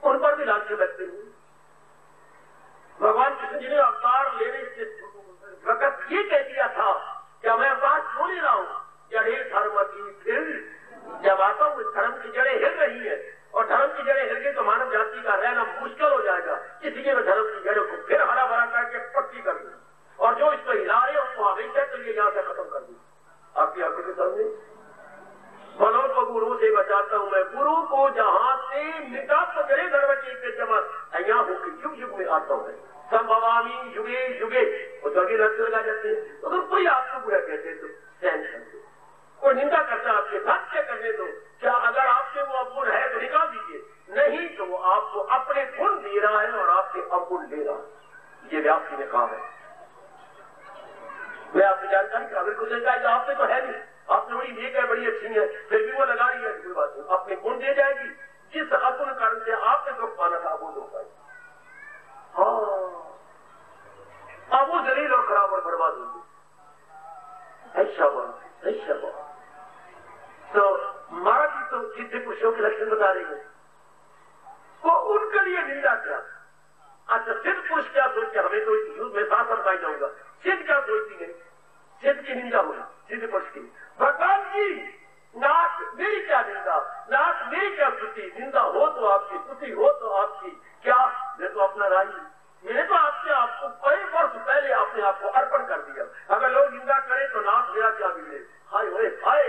उन पर भी लालची लगते हैं। भगवान कृष्ण जी ने अवतार लेने से वक्त ये कह दिया था क्या मैं अवतार क्यों ले रहा हूं, जड़े धर्म की फिर जब आता हूं धर्म की जड़ें हिल रही है, और धर्म की जड़ें हिल गई तो मानव जाति का रहना मुश्किल हो जाएगा, इसलिए मैं धर्म की जड़ों को फिर हरा भरा करके पक्की कर दूं, और जो इसको हिला रहे हैं उनको हमेशा के लिए यहां से खत्म कर दूं। आपकी आंखों के सामने मनोज को गुरु से बचाता हूं मैं, गुरु को जहां से मिटा तो जड़े धर्म की जमा यहाँ होकर युग युग में आता हूं, संभवामी युगे युगे, वो स्वर्गीय रक्त लगा जाते हैं। तो अगर कोई आपको बुरा कहते तो सहन कर दो, कोई निंदा करता आपके साथ क्या करने दो, क्या अगर आपके वो अवगुण है तो निकाल दीजिए, नहीं तो वो आपको अपने गुण दे रहा है और आपके अवगुण दे रहा है, ये व्यास जी ने कहा है। मैं आपकी जानकारी का अगर कुछ तो आपसे तो है नहीं, आपने बड़ी नेक है, बड़ी अच्छी है, फिर भी वो लगा रही है, कोई बात नहीं, अपने गुण दे जाएगी, जिस अवगुण कारण से आपने दुख पाना था वो दुख पाएगी। हाँ, अब वो जलील और खराब और बर्बाद होगी। ऐसा बात, ऐसा बात। तो महाराज जी तो सिद्ध पुरुषों के लक्षण बता रही है, वो उनके लिए निंदा क्या। अच्छा, सिद्ध पुरुष क्या सोचते, हमें तो युद्ध में साथ पाई जाऊंगा, सिद्ध क्या सोचती है, सिद्ध की निंदा हुई, सिद्ध पुरुष की। भगवान जी नाथ मेरी क्या निंदा, नाथ मेरी क्या स्तुति, निंदा हो तो आपकी, स्तुति हो तो आपकी, क्या मैं तो अपना राही, मैंने तो आपको कई वर्ष पहले अपने आप को अर्पण कर दिया। अगर लोग निंदा करें तो नाथ मेरा क्या बिगड़े, हाय होए हाय,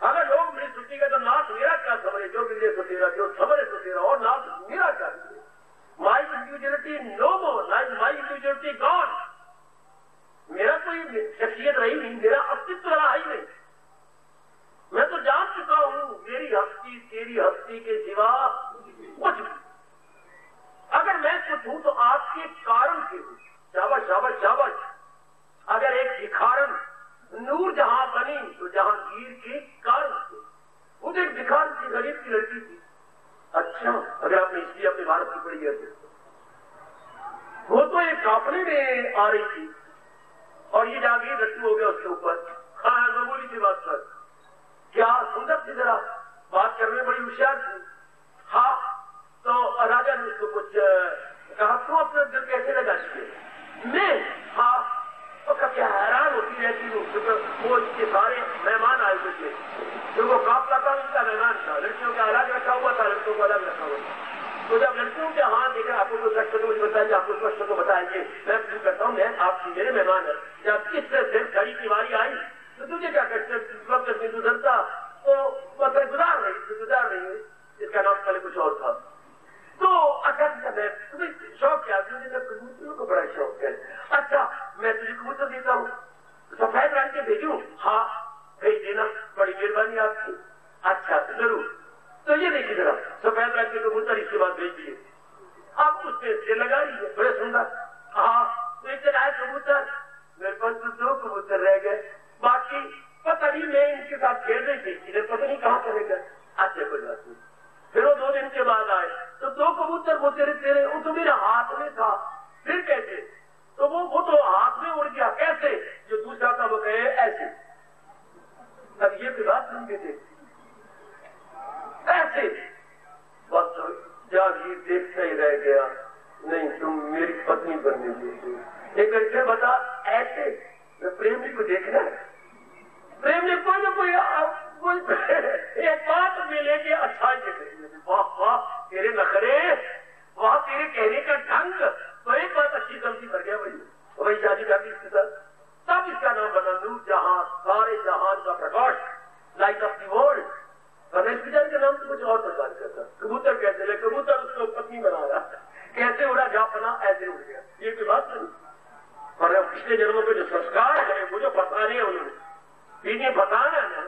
अगर लोग मेरी स्तुति करें तो नाथ मेरा क्या समझे, जो बिगड़े तो तेरा, जो समझे तो तेरा, और नाथ मेरा क्या बिगड़े। माई इंडिविजुअलिटी नो मोर, माई इंडिविजुअलिटी गॉड, मेरा कोई शख्सियत रही नहीं, मेरा अस्तित्व रहा ही नहीं, मैं तो जान चुका हूं मेरी हस्ती तेरी हस्ती के सिवा कुछ शाबाश शाबाश शाबाश। अगर एक भिखारन नूर जहां बनी तो जहांगीर की कार वो तो एक भिखारन की गरीब की लड़की थी। अच्छा, अगर आपने इसलिए अपने भारत की पढ़ी है वो तो एक काफले में आ रही थी और ये जागीर रट्टू हो गया उसके ऊपर। हाँ मामूली सी बात पर क्या सुंदर थी, जरा बात करने में बड़ी होशियार थी। हाँ तो राजा ने उसको कुछ कहा, तू अपना दिल कैसे लगा दिए? मैं हाँ तो क्या हैरान होती रहती हूँ क्योंकि वो इसके सारे मेहमान आए हुए थे, जो वो काफला था उनका मेहमान था, लड़कियों का अलग रखा हुआ था, लड़कियों को अलग रखा हुआ था। तो जब लड़कियों के हाथ देखे आपको तो कष्ट तो मुझे बताइए, आपको कष्ट तो बताएंगे, मैं पूछ करता हूँ, मैं आपकी मेरे मेहमान है, जब इस फिर घड़ी की बारी आई तो तुझे क्या कष्ट वक्त नहीं गुजरता तो मतलब गुजार रही है, इसका नाम पहले कुछ और था। तो अच्छा तुम्हें शौक क्या? मुझे कबूतरों को बड़ा शौक है। अच्छा मैं तुझे कबूतर देता हूँ, सफेद रंग के भेजूं? हाँ भेज देना, बड़ी मेहरबानी आपकी। अच्छा तो जरूर। तो ये देखिए जरा, सफेद रंग के कबूतर इसके बाद भेज दिए। अब उसने से लगा रही है, बड़े सुंदर। हाँ तो एक आए कबूतर, मेरे पास तो 2 कबूतर रह गए, बाकी पता नहीं मैं इनके साथ खेल रही थी, इधर पता नहीं कहाँ चले गए। अच्छा कोई बात नहीं। फिर वो 2 दिन के बाद आए तो 2 कबूतर वो तेरे वो तो मेरे हाथ में था। फिर कैसे? तो वो तो हाथ में उड़ गया। कैसे? जो दूसरा था वो कहे ऐसे। अब ये भी बात सुन के थे ऐसे, बस जागीर देखता ही रह गया। नहीं तुम मेरी पत्नी बनने देते। एक लड़के बता ऐसे, मैं प्रेम जी को देखना है, प्रेम जी कोई ना कोई एक बात में लेके अच्छा वाह वाह तेरे नखरे, वाह तेरे कहने का ढंग। तो एक बात अच्छी गलती कर गया वही शादी कर दी इसके साथ। तब इसका नाम बना नूर जहां, सारे जहान का प्रकाश, light of the world. Ganesh Vijay का नाम तो कुछ और प्रकार का था। कबूतर कैसे ले, कबूतर उसको पत्नी बना रहा, कैसे उड़ा जा पना ऐसे उड़ गया। ये कोई बात नहीं। और पिछले जन्मों के जो संस्कार है वो जो फंसाने हैं उन्होंने, पीने फंसाना है,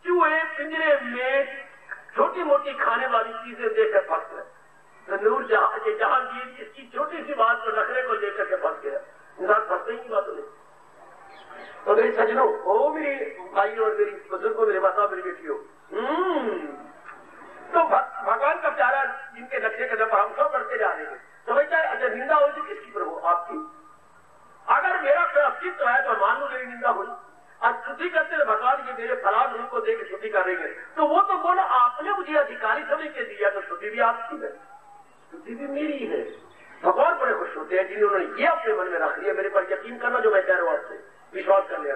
चूहे पिंजरे में छोटी मोटी खाने वाली चीजें देखकर फंस गए। तो नूर जहांगीर इसकी छोटी सी बात को नखरे को लेकर के फंस गया। इंसान फंसते ही बात नहीं। तो मेरी सजनों, ओ मेरी भाई और मेरी बुजुर्गों, मेरे माता मेरी बेटियों, तो भगवान का प्यारा जिनके नक्शे कदम पर हम सब बढ़ते जा रहे हैं। तो भाई चाहे अगर निंदा हो तो किसकी प्रभु? आपकी। अगर मेरा कोई अस्तित्व है तो मान लो मेरी निंदा हुई। आज स्तुति करते हुए भगवान जी मेरे फलाद उनको देख के स्तुति करेंगे तो वो तो बोला आपने मुझे अधिकारी समझ के दिया, तो स्तुति भी आपकी है, स्तुति भी मेरी है। भगवान बड़े खुश होते हैं जिन्होंने ये अपने मन में रख लिया, मेरे पर यकीन करना जो मैं कह रहा हूं आपसे, विश्वास कर लिया।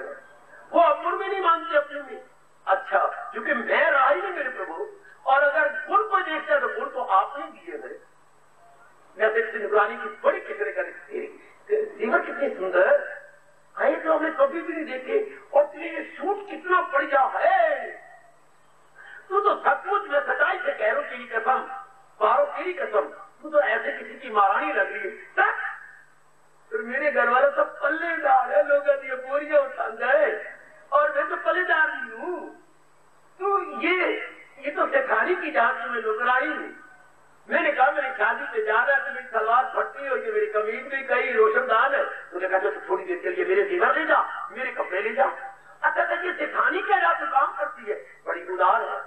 वो अपन में नहीं मानते अपने में। अच्छा क्योंकि मैं रहा ही नहीं मेरे प्रभु, और अगर गुण को देखता है तो गुण तो आपने दिए है। मैं देखते निगरानी की बड़ी कितने कर जीवन कितनी सुंदर है तो हमने कभी भी नहीं देखे, और तेरे सूट कितना बढ़िया है। तू तो सचमुच में सच्चाई से कह रहा हूं, तेरी कसम, पारो तेरी कसम, तू तो ऐसे किसी की महारानी लग रही है। फिर मेरे घर वाले सब पल्लेदार है, लोग ये बोरियां उठा जाए और मैं तो पल्लेदार नहीं हूं। तो ये तो सिखाने की जांच में नौकरानी हूं। मैंने कहा मेरी शादी पे जा रहा है तो मेरी सलवार फटती हुई, मेरी कमीज भी कई रोशनदान है। तो कहा थोड़ी देर के लिए मेरे जीवन ले जा, मेरे कपड़े ले जा। अच्छा तो ये सिखानी क्या जा तो काम करती है, बड़ी उदार है,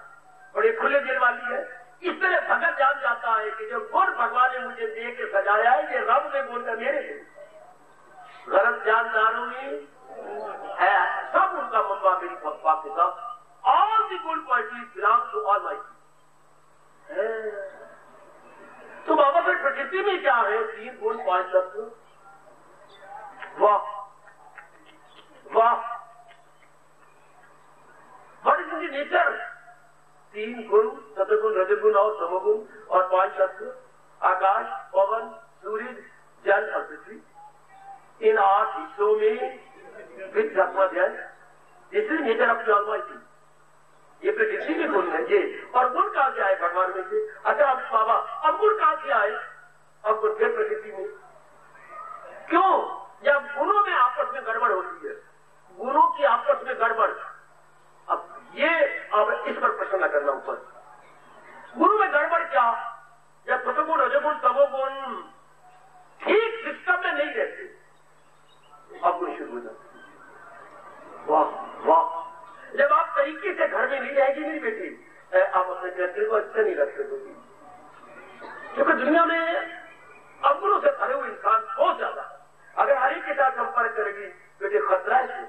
बड़े खुले दिल वाली है। इस तरह भगत जान जाता है कि जो गुण भगवान ने मुझे दे के सजाया है ये रब ने बोलकर मेरे लिए गलत जानदारों में है, सब उनका मम्मा मेरी पप्पा के साथ। All the good qualities belong to Almighty. तो बाबा फिर प्रकृति में क्या है? 3 गुण 5 तत्व। वाह वाह, व्हाट इज द नेचर? 3 गुण, सतगुण, रजगुण और तमोगुण, और 5 तत्व, आकाश, पवन, सूर्य, जल और पृथ्वी। इन 8 हिस्सों में विद्यात्मक, this is nature of the almighty. ये प्रकृति के गुण है ये, और गुण कहां से आए? भगवान में से। अच्छा अब बाबा, अब गुण कहां से आए? अब गुण फिर प्रकृति में। क्यों? जब गुणों में आपस में गड़बड़ होती है, गुणों की आपस में गड़बड़, अब इस पर प्रश्न न करना ऊपर। गुरु में गड़बड़ क्या? जब सतगुण, रजगुण, तमोगुण ठीक सिस्टम में नहीं रहते, चली जाएगी मेरी बेटी, आप अपने चरित्र को अच्छा नहीं रख सकोगी। क्योंकि दुनिया में अवगुणों से भरे हुए इंसान बहुत ज्यादा, अगर हर एक के साथ संपर्क करेगी बेटे खतरा है।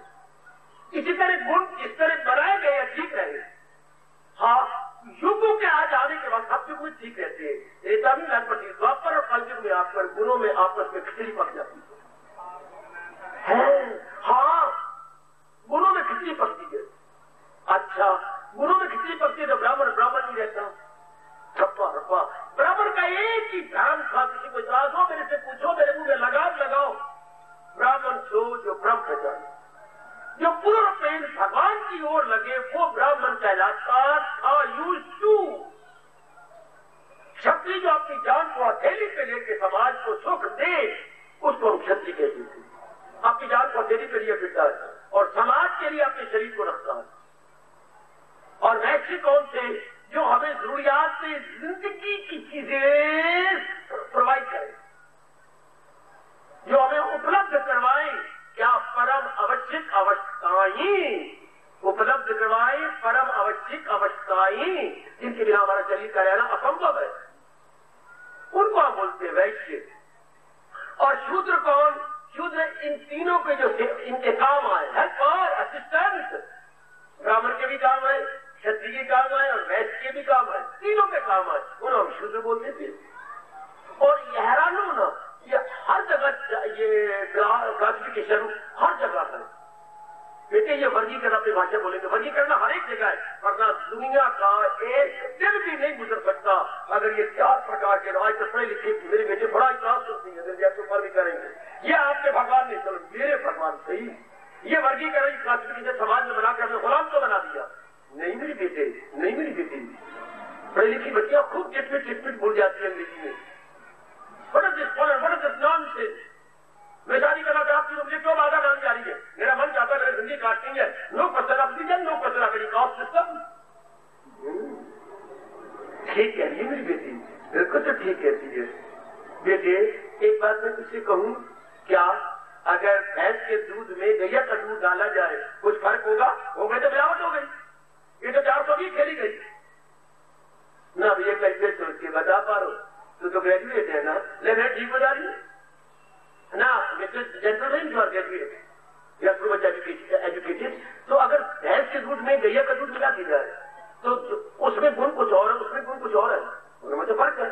इसी तरह गुण इस तरह बनाए गए या ठीक रहे। हाँ, युगों के आज आने के बाद सब कुछ ठीक रहते हैं, रेता भी लगभग द्वापर और कलयुग में आप पर गुणों में आपस में खिचड़ी पक जाती है। हाँ, गुणों में खिचड़ी पकती है। अच्छा, गुणों में खिचड़ी पकती है तो ब्राह्मण ब्राह्मण नहीं रहता, रप्पा रप्पा। ब्राह्मण का एक ही ध्यान था, किसी को इतराज हो मेरे से पूछो, मेरे मुंह में लगाओ। ब्राह्मण सो जो ब्रह्म जाने, जो पूर्ण प्रेम भगवान की ओर लगे वो ब्राह्मण कहलाता था। यूजू क्षत्रिय जो अपनी जान को हथेली पे लेके समाज को सुख दे उसको क्षत्रिय कहते थे। अपनी जान को हथेली पे लिए फिरता है और समाज के लिए अपने शरीर को रखता है। और वैसे कौन थे जो हमें जरूरियात में जिंदगी की चीजें प्रोवाइड करें, जो हमें उपलब्ध करवाएं, क्या परम आवश्यक अवस्थाएं उपलब्ध करवाएं, परम आवश्यक अवस्थाएं जिनके बिना हमारा शरीर का रहना असंभव है, उनको हम बोलते हैं वैश्य। और शूद्र कौन? शूद्र इन तीनों के जो इनके काम आए, हेल्पर, असिस्टेंट, ब्राह्मण के भी काम आए, क्षत्रिय के काम आए और वैश्य के भी काम आए, तीनों के काम आए, उन्हें हम शूद्र बोलते थे। और ये हैरान हो ना, ये हर जगह ये क्लासिफिकेशन हर जगह है बेटे। ये वर्गीकरण अपनी भाषा बोलेंगे, वर्गीकरण हर एक जगह है, वरना दुनिया का एक दिन भी नहीं गुजर सकता अगर ये 4 प्रकार के आज तक पढ़े लिखे मेरे बेटे बड़ा इतिहास सुनती है, जैसे ऊपर भी करेंगे। ये आपके भगवान ने, चलो मेरे भगवान सही, ये वर्गीकरण क्लासिफिकेशन समाज में बनाकर हमने गुलाम को बना दिया। नहीं मेरी बेटे, नहीं मेरी बेटी, पढ़ी लिखी बच्चियां खूब चिटपिट भूल जाती है अंग्रेजी में। What is this nonsense? मैं शादी करना चाहती हूँ, मुझे क्यों बाधा डालनी जा रही है? मेरा मन चाहता है मेरी जिंदगी काटनी है। No question of religion, no question of any caste system. ठीक है ये मेरी बेटी, बिल्कुल तो ठीक कहती है। बेटे एक बात मैं तुझसे कहूँ, क्या अगर भैंस के दूध में गैया का दूध डाला जाए कुछ फर्क होगा? हो गई तो मिलावट हो गई, ये तो 420 खेली गई ना। भैया कैसे सोच के बता पा रहा हूँ, तो ग्रेजुएट है ना, लेकिन ठीक बता रही है ना, जेंटलमैन जो ग्रेजुएट या खूब एजुकेटेड। तो अगर भैंस के दूध में गैया का दूध मिला दिया जाए तो उसमें गुण कुछ और है, उसमें गुण कुछ और है, उनमें तो फर्क है।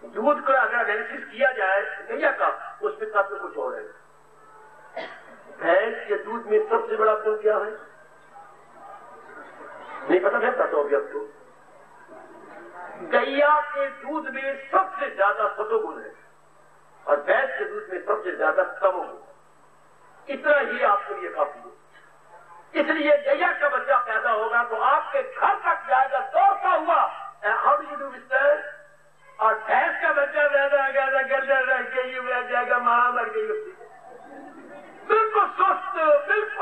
दूध का अगर एनालिसिस किया जाए गैया का, उसमें तत्व कुछ और है। भैंस के दूध में सबसे बड़ा गुण क्या है? नहीं पता, मैं बताता हूँ अभी आपको। गैया के दूध में सबसे ज्यादा सतोगुण है और भैंस के दूध में सबसे ज्यादा तमोगुण। इतना ही आपके लिए काफी है। इसलिए गैया का बच्चा पैदा होगा तो आपके घर तक जाएगा दौड़ता हुआ, how do you do mister. और भैंस का बच्चा पैदा होगा घर जाएगा, मां मर गई, बिल्कुल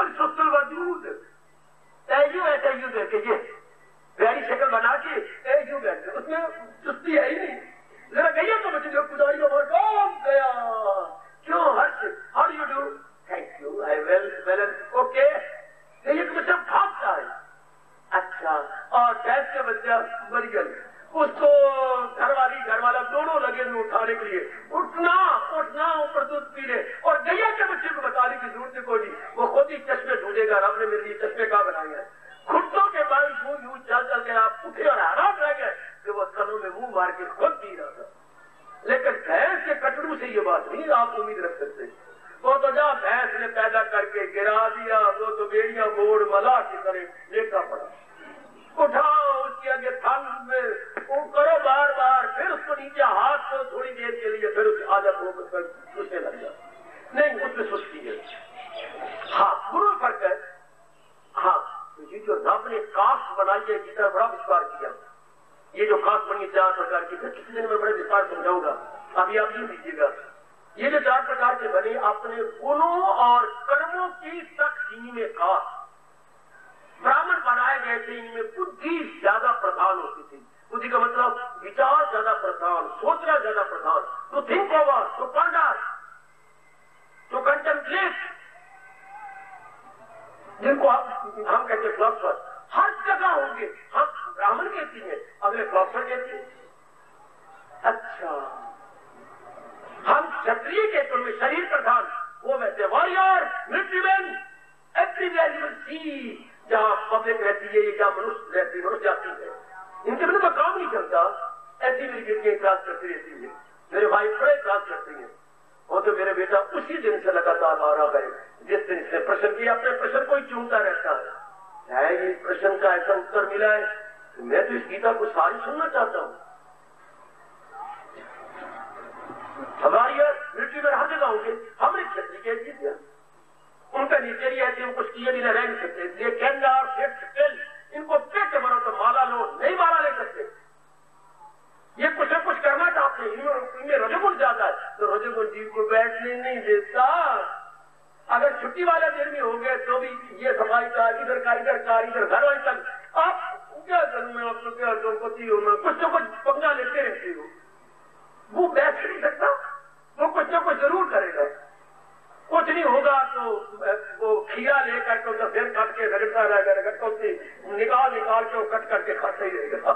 सुस्त वजूद यू ऐसा यूज करके ये प्यारी शक्ल बना के यूं बैठे, उसमें सुस्ती है ही नहीं। जरा गैया तो बच्चे जो पुजारी गया क्यों Harsh, how do you do, thank you, I well okay. गैया का बच्चा भागता है। अच्छा, और भैंस का बच्चा मर गया, उसको घर वाला दोनों लगे हुए उठाने के लिए, उठना ऊपर दूध पी ले। और गैया के बच्चे को बताने की जरूरत कोई नहीं, वो खुद ही चश्मे ढूंढेगा। रब ने मेरे लिए चश्मे कहाँ बनाए हैं? घुटनों के बाद यूं चल के आप उठे और आराम रह गए कि वो कनों में मुंह मार के खुद पी रहा था। लेकिन भैंस के कटड़ू से ये बात नहीं आप उम्मीद रख सकते। वो तो जहाँ भैंस ने पैदा करके गिरा दिया, वो तो बेड़ियां बोर्ड मला की तरह लेटा पड़ा। उठाओ उसके आगे थल में करो बार बार, फिर उसको नीचे हाथ को थोड़ी देर के लिए, फिर उसकी आदत होकर सुस्ते लग जाए। नहीं, उसमें सुस्ती है। हाँ, गुरु फर्क है। हाँ, ये जो रब ने कास्ट बनाई है, जितना बड़ा विस्तार किया, ये जो कास्ट बनी है 4 प्रकार की, फिर किसी दिन मैं बड़े विस्तार समझाऊंगा, अभी आप ये लीजिएगा। ये जो 4 प्रकार के बने अपने गुणों और कर्मों की तकसीम में कास्ट। ब्राह्मण बनाए गए थे, इनमें बुद्धि ज्यादा प्रधान होती थी। बुद्धि का मतलब विचार ज्यादा प्रधान, सोचना ज्यादा प्रधान, to think over, to ponder, to contemplate, जिनको हम कहते फिलोसफर। हर जगह होंगे क्षत्रिय के कुल में शरीर प्रधान, वो वैसे warrior, military man, everywhere you will see, जहां पब्लिक रहती है या मनुष्य रहती, मनुष्य जाती है, इनके बिना तो काम नहीं चलता। ऐसी मेरी बेटियां क्लास करती रहती है, मेरे भाई बड़े क्लास करते हैं। वो तो मेरे बेटा उसी दिन से लगातार आ रहा है जिस दिन इसने प्रश्न किया, अपने प्रश्न को ही चूमता रहता है। ये प्रश्न का ऐसा उत्तर मिला है, तो मैं तो इस गीता को सारी सुनना चाहता हूँ। हमारी मिलिट्री में हर जगह होंगे, हमने क्षत्रिय कह दिया, उनका नीचे ही ऐसे कुछ किए बिना रह नहीं सकते, इसलिए कैंडा और सेट इनको पेट मरो तो माला लो, नहीं माला ले सकते। ये कुछ न कुछ करना चाहते हैं, इनमें रजोगुण ज्यादा है, तो रजोगुण जीव को बैठने नहीं देता। अगर छुट्टी वाले दिन में हो गए तो भी ये सफाई का इधर घर वाले तक, आप क्या करूं मैं, आपको क्या पति हो, मैं कुछ न कुछ पंगा लेते रहते हो। वो बैठ नहीं सकता, वो कुछ न कुछ जरूर करेगा। कुछ नहीं होगा तो वो खीरा लेकर के उसका सिर काट के रगड़ता रहेगा, उससे निकाल के वो कट करके खाता ही रहेगा।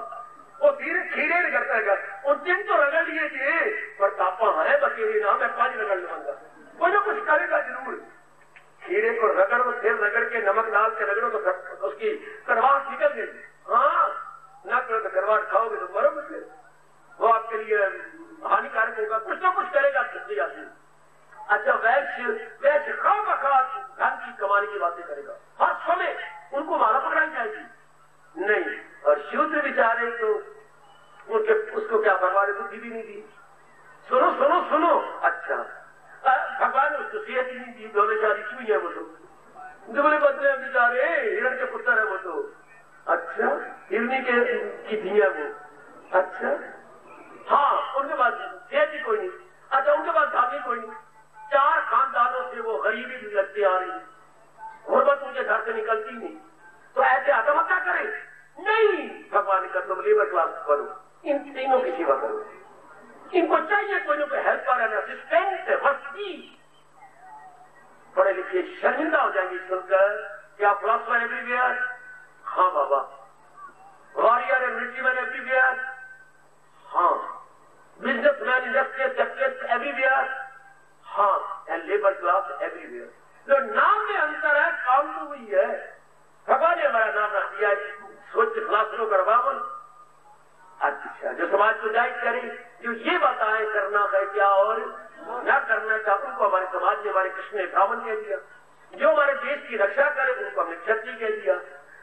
वो धीरे खीरे रगड़ता रहेगा। उस दिन तो रगड़ लिए थे, पर पापा है बकेरी ना, मैं पानी रगड़ लूंगा, कोई ना कुछ करेगा जरूर। खीरे को रगड़ो, फिर रगड़ के नमक डाल के रगड़ो तो उसकी करवाट निकल गई। हाँ, न करो तो करवाट खाओगे तो मरोगे, वो आपके लिए हानिकारक होगा। कुछ ना कुछ करेगा छत्ती आदमी। अच्छा, वैश्य खामखा धन की कमाने की बातें करेगा, हर समय उनको माला पकड़ाई जाएगी नहीं। और शूद्र बेचारे तो उसको क्या भगवान ने बुद्धि भी नहीं दी। सुनो सुनो सुनो, अच्छा भगवान ने उसको सेहत ही नहीं दी, दोनों शादी छुई है वो तो दुबले बदले बेचारे, हिरण के पुत्र है वो तो। अच्छा, हिरनी की दिया वो, अच्छा हाँ, उनके पास सेहत ही कोई नहीं। अच्छा, उनके पास धामी कोई नहीं, 4 खानदानों से वो गरीबी भी लगती आ रही है, गुर्बत उनके घर से निकलती नहीं। तो ऐसे आत्महत्या करें नहीं, भगवान का तुम लेबर क्लास करो, इन तीनों की सेवा करो। इनको चाहिए कोई ना कोई हेल्पर एंड असिस्टेंट, मस्ती। पढ़े लिखे शर्मिंदा हो जाएंगे सुनकर, क्या फिलॉसफर एवरीवेयर? हाँ बाबा। Warrior and military man everywhere? हाँ। Businessman, industrial sector everywhere? हाँ। And labour class everywhere. जो नाम में अंतर है, काम तो वही है। भगवान ने हमारा नाम रख दिया है स्वच्छ फिलॉसफर करवावन। अच्छा, जो समाज को जाहिर करे, जो ये बताए करना है क्या और न करना क्या, उनको हमारे समाज ने, हमारे कृष्ण ने ब्राह्मण कह दिया। जो हमारे देश की रक्षा करे उनको हमने क्षत्रिय कह दिया।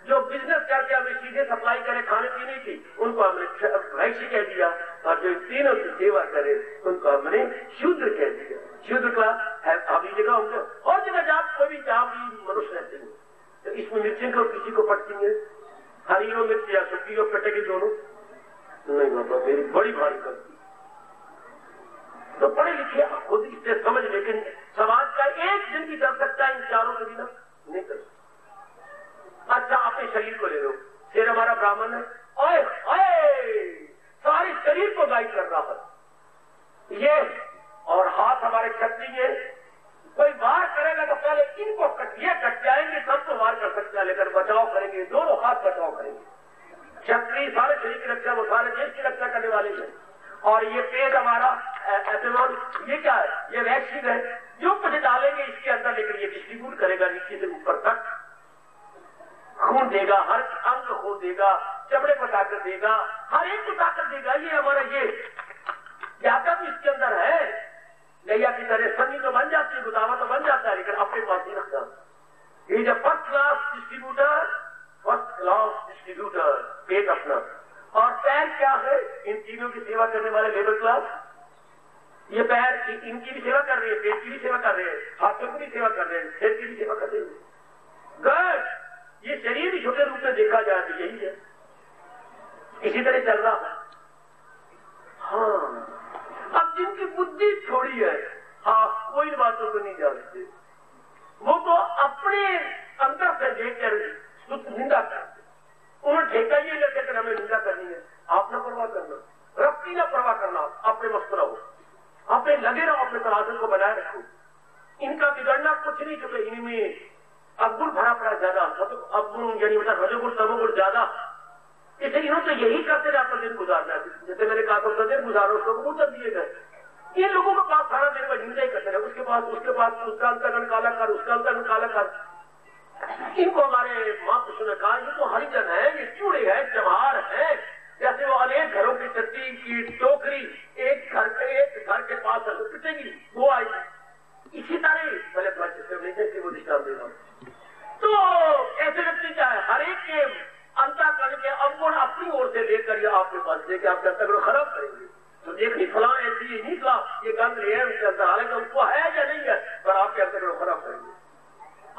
जो बिजनेस करके हमें सीधे सप्लाई करे खाने पीने की, उनको हमने वैश्य कह दिया। और जो तीनों की सेवा करे उनको हमने शूद्र कह दिया। शूद्र का अभी जगह होंगे और जगह जहाँ कोई भी जहाँ भी मनुष्य रहते हैं, तो इसमें मिर्ची को किसी को पड़ती है, हरी हो मिर्ची या सूखी हो पटेगी दोनों नहीं बाबा, मेरी बड़ी भारी करती। तो पढ़े लिखे खुद इससे समझ, लेकिन समाज का एक दिन भी कर सकता है इन चारों के बिना नहीं कर सकता। अच्छा, अपने शरीर को ले लो, सिर हमारा ब्राह्मण है, ओए ओए सारे शरीर को गाइड कर रहा है ये, और हाथ हमारे क्षत्रिय है। कोई वार करेगा तो पहले इनको ये कट जाएंगे, तब तो वार कर सकता है, लेकिन बचाव करेंगे, दोनों हाथ बचाव करेंगे। क्षत्रिय सारे शरीर की रक्षा, वो सारे देश की रक्षा करने वाले हैं। और ये पेट हमारा एथेनॉल, ये क्या है? ये वैक्सीन है, जो कुछ डालेंगे इसके अंदर, लेकिन ये डिस्ट्रीब्यूट करेगा नीचे से ऊपर तक, खून देगा, हर अंग खून देगा, चमड़े को ताकत देगा, हर एक को ताकत देगा। ये हमारा ये ज्यादा भी इसके अंदर है। नैया की तरह सनी तो बन जाती है, गुदावा तो बन जाता है, लेकिन अपने पास नहीं रखता। ये जब फर्स्ट क्लास डिस्ट्रीब्यूटर पेट अपना, और पैर क्या है? इन तीनों की सेवा करने वाले लेबर क्लास। ये पैर इनकी भी सेवा कर रहे हैं, पेट की भी सेवा कर रहे हैं, हाथों की भी सेवा कर रहे हैं, सिर की भी सेवा कर रहे हैं। गड, ये शरीर भी छोटे रूप में देखा जाए तो यही है, इसी तरह चल रहा है। हाँ, अब जिनकी बुद्धि थोड़ी है, हाँ, वो इन बातों को नहीं जानते, वो तो अपने अंदर से देखकर निंदा करते। उन्हें ठेका ये लेते कि हमें निंदा करनी है। आप ना परवाह करना, रफ्ती ना परवाह करना, अपने मस्त रहो, अपने लगे रहो, अपने तराजू को बनाए रखो। इनका बिगड़ना कुछ नहीं, क्योंकि इनमें अवगुण भरा पड़ा ज्यादा, अवगुण यानी मतलब रजोगुण तमोगुण ज्यादा, इसलिए इन्होंने तो यही करते रहे अपना दिन गुजारना है। जैसे मैंने कहा तो दिन गुजारो, उसको कबूतर दिए गए, इन लोगों के पास सारा दिन में निंदा ही करते रहे, उसका अंतर्गण काला कर, उसका अंतर्गण काला कर। इनको हमारे महापुरुषों ने कहा ये तो हरिजन है, ये चूड़े है, चमार है। जैसे वो अनेक घरों की चट्टी की टोकरी एक घर के पास पिटेगी, वो आएगी। इसी तरह पहले वो दृष्टांत देगा। तो ऐसे व्यक्ति क्या है, हर एक के अंतःकरण के अवगुण अपनी ओर से लेकर ये आपके पास लेके आपके अंतःकरण खराब करेंगे। तो देखिए फलां ऐसी ये निकला, ये गंद है उसके अंदर, हालांकि उसको है या नहीं है, पर आपके अंतःकरण खराब करेंगे।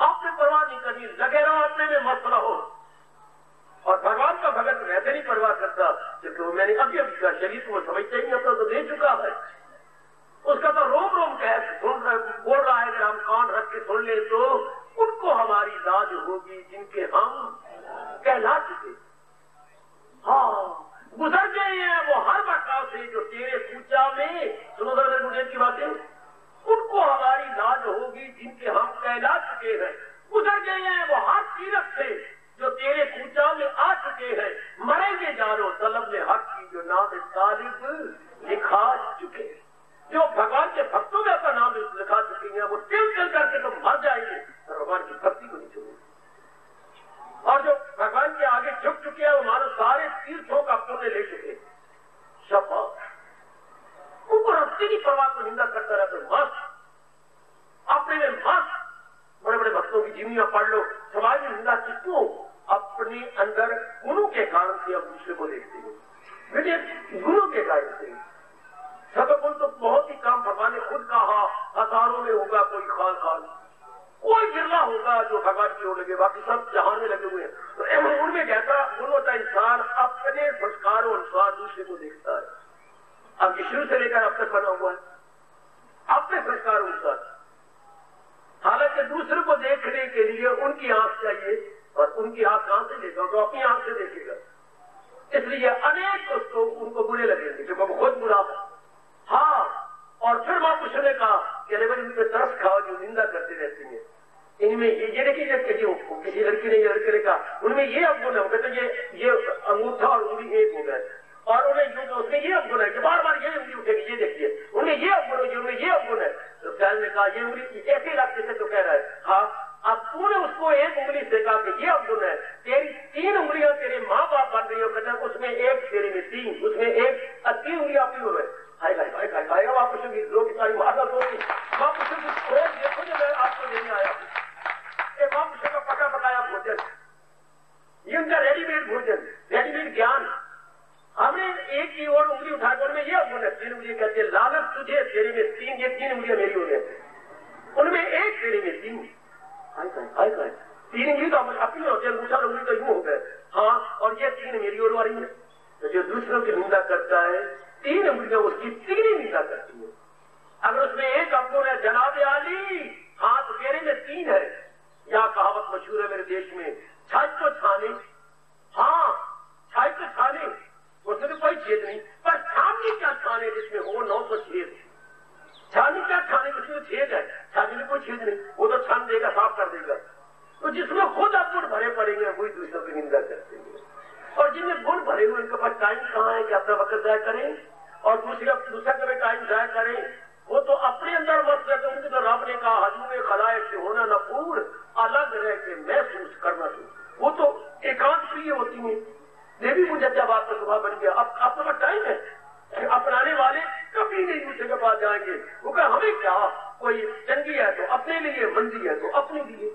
आपने परवाह नहीं करनी, लगे रहो अपने में, मस्त रहो। और भगवान का भगत वैसे नहीं परवाह करता, क्योंकि मैंने अभी शरीर को समझते ही अपना तो दे चुका है। उसका तो रोम रोम बोल रहा है, अगर हम कान रख के सुन ले तो उनको हमारी लाज होगी जिनके हम कहला चुके। हाँ, गुजर गए हैं वो हर बरसात से जो तेरे पूजा में, सुनो दर गुजर की बातें, उनको हमारी लाज होगी जिनके हम कहला चुके हैं। गुजर गए हैं वो हर तीरथ से जो तेरे पूजा में आ चुके हैं। मरेंगे जानो तलब में हक की जो नाम तालिब लिखा चुके हैं। जो भगवान के भक्तों में अपना नाम लिखा चुके हैं वो तिल तिल करके तो मर जाएंगे, तो भगवान की भक्ति को नहीं छोड़ेंगे। और जो भगवान के आगे झुक चुके हैं वो मानो सारे तीर्थों का पुण्य ले चुके। शपा उनको रस्ते की परवाह को निंदा करता रहता है, मस्त अपने में मस्त। बड़े बड़े भक्तों की जीवनियां पढ़ लो, समाज में निंदा किसको? अपने अंदर गुणों के कारण से हम दूसरे को देखते हैं। बेटे गुणों के कारण से सतगुण तो बहुत ही कम, भगवान ने खुद कहा हजारों में होगा कोई खान खान, कोई गिरला होगा जो भगवान की ओर लगे, बाकी सब जहां में लगे हुए हैं। तो उनमें कहता गुण होता इंसान अपने संस्कारों अनुसार दूसरे को देखता है। अब शुरू से लेकर अब तक बना हुआ है अपने संस्कारों अनुसार। हालांकि दूसरे को देखने के लिए उनकी आंख चाहिए, और उनकी आंख कहां से लेगा, तो अपनी आंख से देखेगा। इसलिए अनेक उसको उनको बुरे लगेंगे क्योंकि वो खुद बुरा है। हाँ, और फिर महापुरुषों ने कहा कि अरे भाई उनके तरस खाओ जो निंदा करते रहती है। इनमें ये देखिए किसी लड़की ने ये लड़के ने कहा उनमें ये अवगुण है, कहते ये अंगूठा और उंगली एक हो गए, और उन्हें उसमें ये अवगुण है कि बार बार ये उंगली उठेगी, ये देखिए उनमें ये अवगुण है, उनमें ये अवगुण है। तो ख्याल ने कहा ये उंगली ऐसे लगते थे, तो कह रहा है हाँ अब तूने उसको एक उंगली से कहा कि ये अवगुण है, तेरी 3 उंगलियां तेरे माँ बाप बन रही हो, कहते उसमें एक तेरे में 3, उसमें एक 3 उंगलियां अपनी हो गए। आएगा वापस लोग की सारी माता होगी वापस देखो जो मैं आपको लेने आया हूँ। वापस का पका पकाया भोजन, ये उनका रेडीमेड भोजन, रेडीमेड ज्ञान। हमने एक की ओर उंगली उठाकर में ये अवगुण है, 3 उंगली कहते लालच तुझे, तेरे में 3, ये 3 उंगलियां मेरी हो गए, उनमें एक तेरे में 3। 3 उंगली तो अपनी होती है, दूसरा उंगली तो यूं हो गए। हाँ, और ये 3 मेरी ओर वाली है। तो जो दूसरों की निंदा करता है 3 उंगलियां उसकी 3 ही निंदा करती है। अगर उसमें एक अवगुण है जनाब आली, हाँ तो तेरे में 3 है। यह कहावत मशहूर है मेरे देश में, छाछ तो छाने, हाँ छाछ तो छाने, उसमें तो कोई छेद नहीं, पर छाननी क्या छाने जिसमें हो 900 छेद। छानी क्या छाने उसमें तो छेद है, छाने में कोई छेद नहीं, वो तो छान देगा, साफ कर देगा। तो जिसमें खुद अवगुण भरे पड़ेंगे वही दूसरों की निंदा करते हैं। और जिनमें गुण भरे हुए उनके पास टाइम कहाँ है कि अपना वक्त जाया करें और दूसरा कभी टाइम जाया करें। वो तो अपने अंदर मस्त रहते, उनके तो रब ने कहा हजूम खलायक से होना नफूर, अलग रह के महसूस करना चाहिए। वो तो एकांत प्रिय होती है। देवी मुझे जब आपका स्वभाव बन गया, अब आपके पास टाइम है, अपनाने वाले कभी नहीं दूसरे के पास जाएंगे। वो कहा हमें क्या, कोई चंगी है तो अपने लिए, मंदी है तो अपने लिए,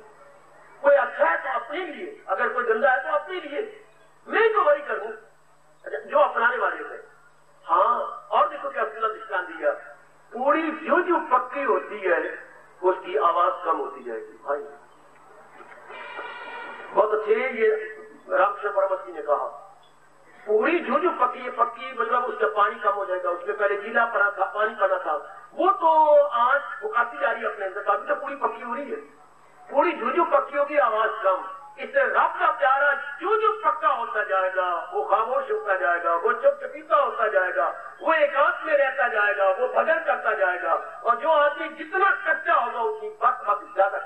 कोई अच्छा है तो अपने लिए, अगर कोई गंदा है तो अपने लिए, मैं तो वही करूं जो अपनाने वाले थे। हाँ, और देखो क्या सुंदर दृष्टांत दिया, पूरी जो पक्की होती है उसकी आवाज कम होती जाएगी। भाई बहुत अच्छे, ये रामकृष्ण परमहंस जी ने कहा पूरी जो पक्की है, पक्की मतलब उसका पानी कम हो जाएगा, उसमें पहले गीला पड़ा था, पानी पड़ा था, वो तो आज फुकाती जा रही है अपने अंदर, काफी तो पूरी पक्की हो रही है। पूरी जो पक्की होगी आवाज कम। इससे रब का प्यारा जो पक्का होता जाएगा वो खामोश होता जाएगा, वो चुपचपीता होता जाएगा, वो एकांत में रहता जाएगा, वो भजन करता जाएगा। और जो आदमी जितना कच्चा होगा उतनी बात ज्यादा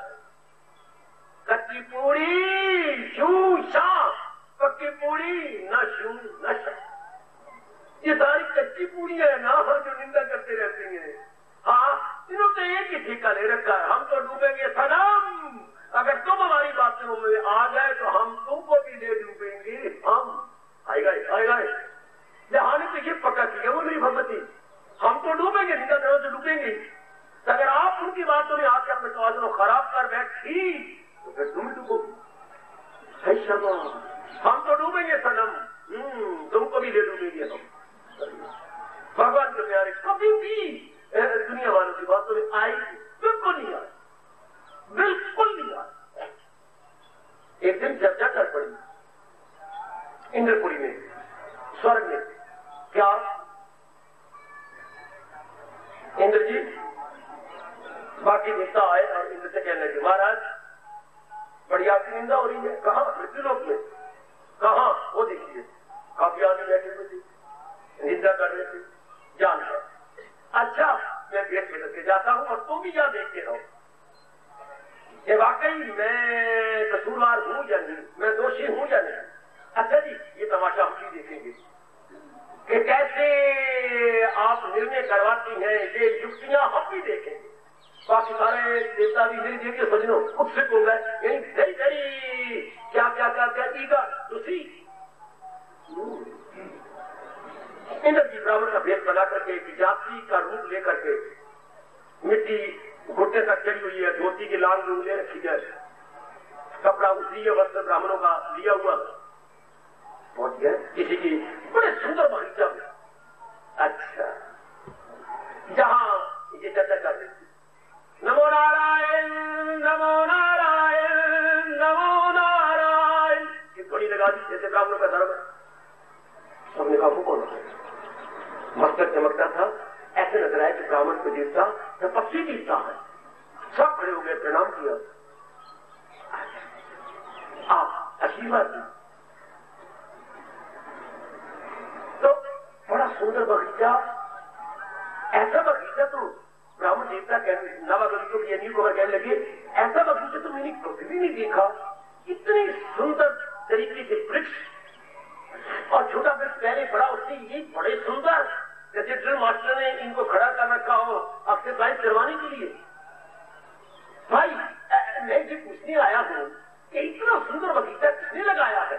कच्ची पूरी शू शाह, पक्की पूरी न शू न शाह। ये सारी कच्ची पूड़ियां है ना जो निंदा करते रहते हैं। हाँ, इन्होंने एक ही ठेका ले रखा है, हम तो डूबेंगे सनम, अगर तुम हमारी बातों में आ गए तो हम तुमको भी ले डूबेंगे। हम आएगा जहां ने तो ये पक्का किया वो मेरी भगवती, हम तो डूबेंगे, निंदा करो तो डूबेंगे। तो अगर आप उनकी बातों में आके अपने तवाज़ुन को खराब कर बैठी तो फिर तुम डूबोगे। हम तो डूबेंगे सनम, तुमको भी ले डूबेंगे हम। भगवान के प्यारे कभी भी दुनिया वालों की बातों में आई बिल्कुल नहीं आए, बिल्कुल नहीं आए। एक दिन चर्चा कर पड़ी इंद्रपुरी में, स्वर्ग में। क्या इंद्र जी, बाकी देवता आए और इंद्र से कहने लगे महाराज बड़ी आपकी निंदा हो रही है। कहाँ? पृथ्वीलोक में। कहाँ? वो देखिए काफी आदमी बैठे हुए थे, निंदा कर रहे थे, जान गए। अच्छा, मैं गेट में करके जाता हूँ और तुम भी यहाँ देखते रहो कि वाकई मैं कसूरवार हूँ या नहीं, मैं दोषी हूँ या नहीं। अच्छा जी, ये तमाशा हम भी देखेंगे कि कैसे आप निर्णय करवाती हैं, ये युक्तियां हम भी देखेंगे। बाकी सारे देवता भी मेरी देख के सजनो उत्सुक हो गए, यानी वेरी वेरी क्या क्या क्या क्या ईगा उसी इंद्र जी ब्राह्मण का भेद बना करके एक जाति का रूप लेकर के मिट्टी घुटने तक चली हुई है, धोती की लाल उंगलियां रखी है, कपड़ा उसी वस्त्र ब्राह्मणों का लिया हुआ पहुंच गए किसी की बड़े सुंदर बगीचा में। अच्छा, जहां ये चर्चा कर रही थी, नमो नारायण नमो नारायण नमो नारायण की ध्वनि लगा दी जैसे ब्राह्मणों का धर्म है। सबने कहा वो कौन है? मस्तक चमकता था, ऐसे लग रहा है कि ब्राह्मण को देवता तपस्वी देवता है। सब खड़े हो गए, प्रणाम किया, आप आशीर्वाद दी। तो बड़ा सुंदर बगीचा, ऐसा बगीचा तो ब्राह्मण देवता कहने नवागंतुक की न्यू कवर कहने लगे, ऐसा बगीचा तो मैंने कभी भी नहीं देखा। इतनी सुंदर तरीके से वृक्ष और छोटा वृक्ष पहले बड़ा, उससे ये बड़े सुंदर, जैसे ड्रिल मास्टर ने इनको खड़ा कर रखा हो एक्सरसाइज करवाने के लिए। भाई मैं ये पूछने आया हूँ कि इतना सुंदर बगीचा किसने लगाया है?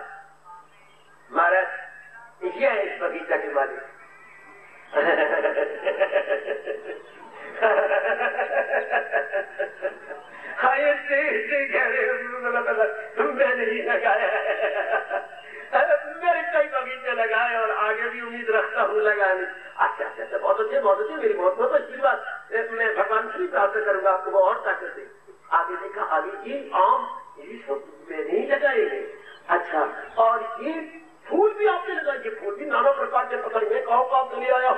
महाराज ये है इस बगीचा के मालिक। तुमने नहीं लगाया, मेरे कई बगीचे लगाए और आगे भी उम्मीद रखता हूँ लगाने। अच्छा अच्छा अच्छा, बहुत अच्छे बहुत अच्छे, मेरी बहुत बहुत अच्छी बात। मैं भगवान से भी प्रार्थना करूंगा आपको और ताकत दे। आगे देखा, आगे ये आम ये सब मैंने ही लगाए हैं। अच्छा, और ये फूल भी आपने लगाए? ये फूल भी नाना प्रकार के पकड़ में कहाँ से ले आया?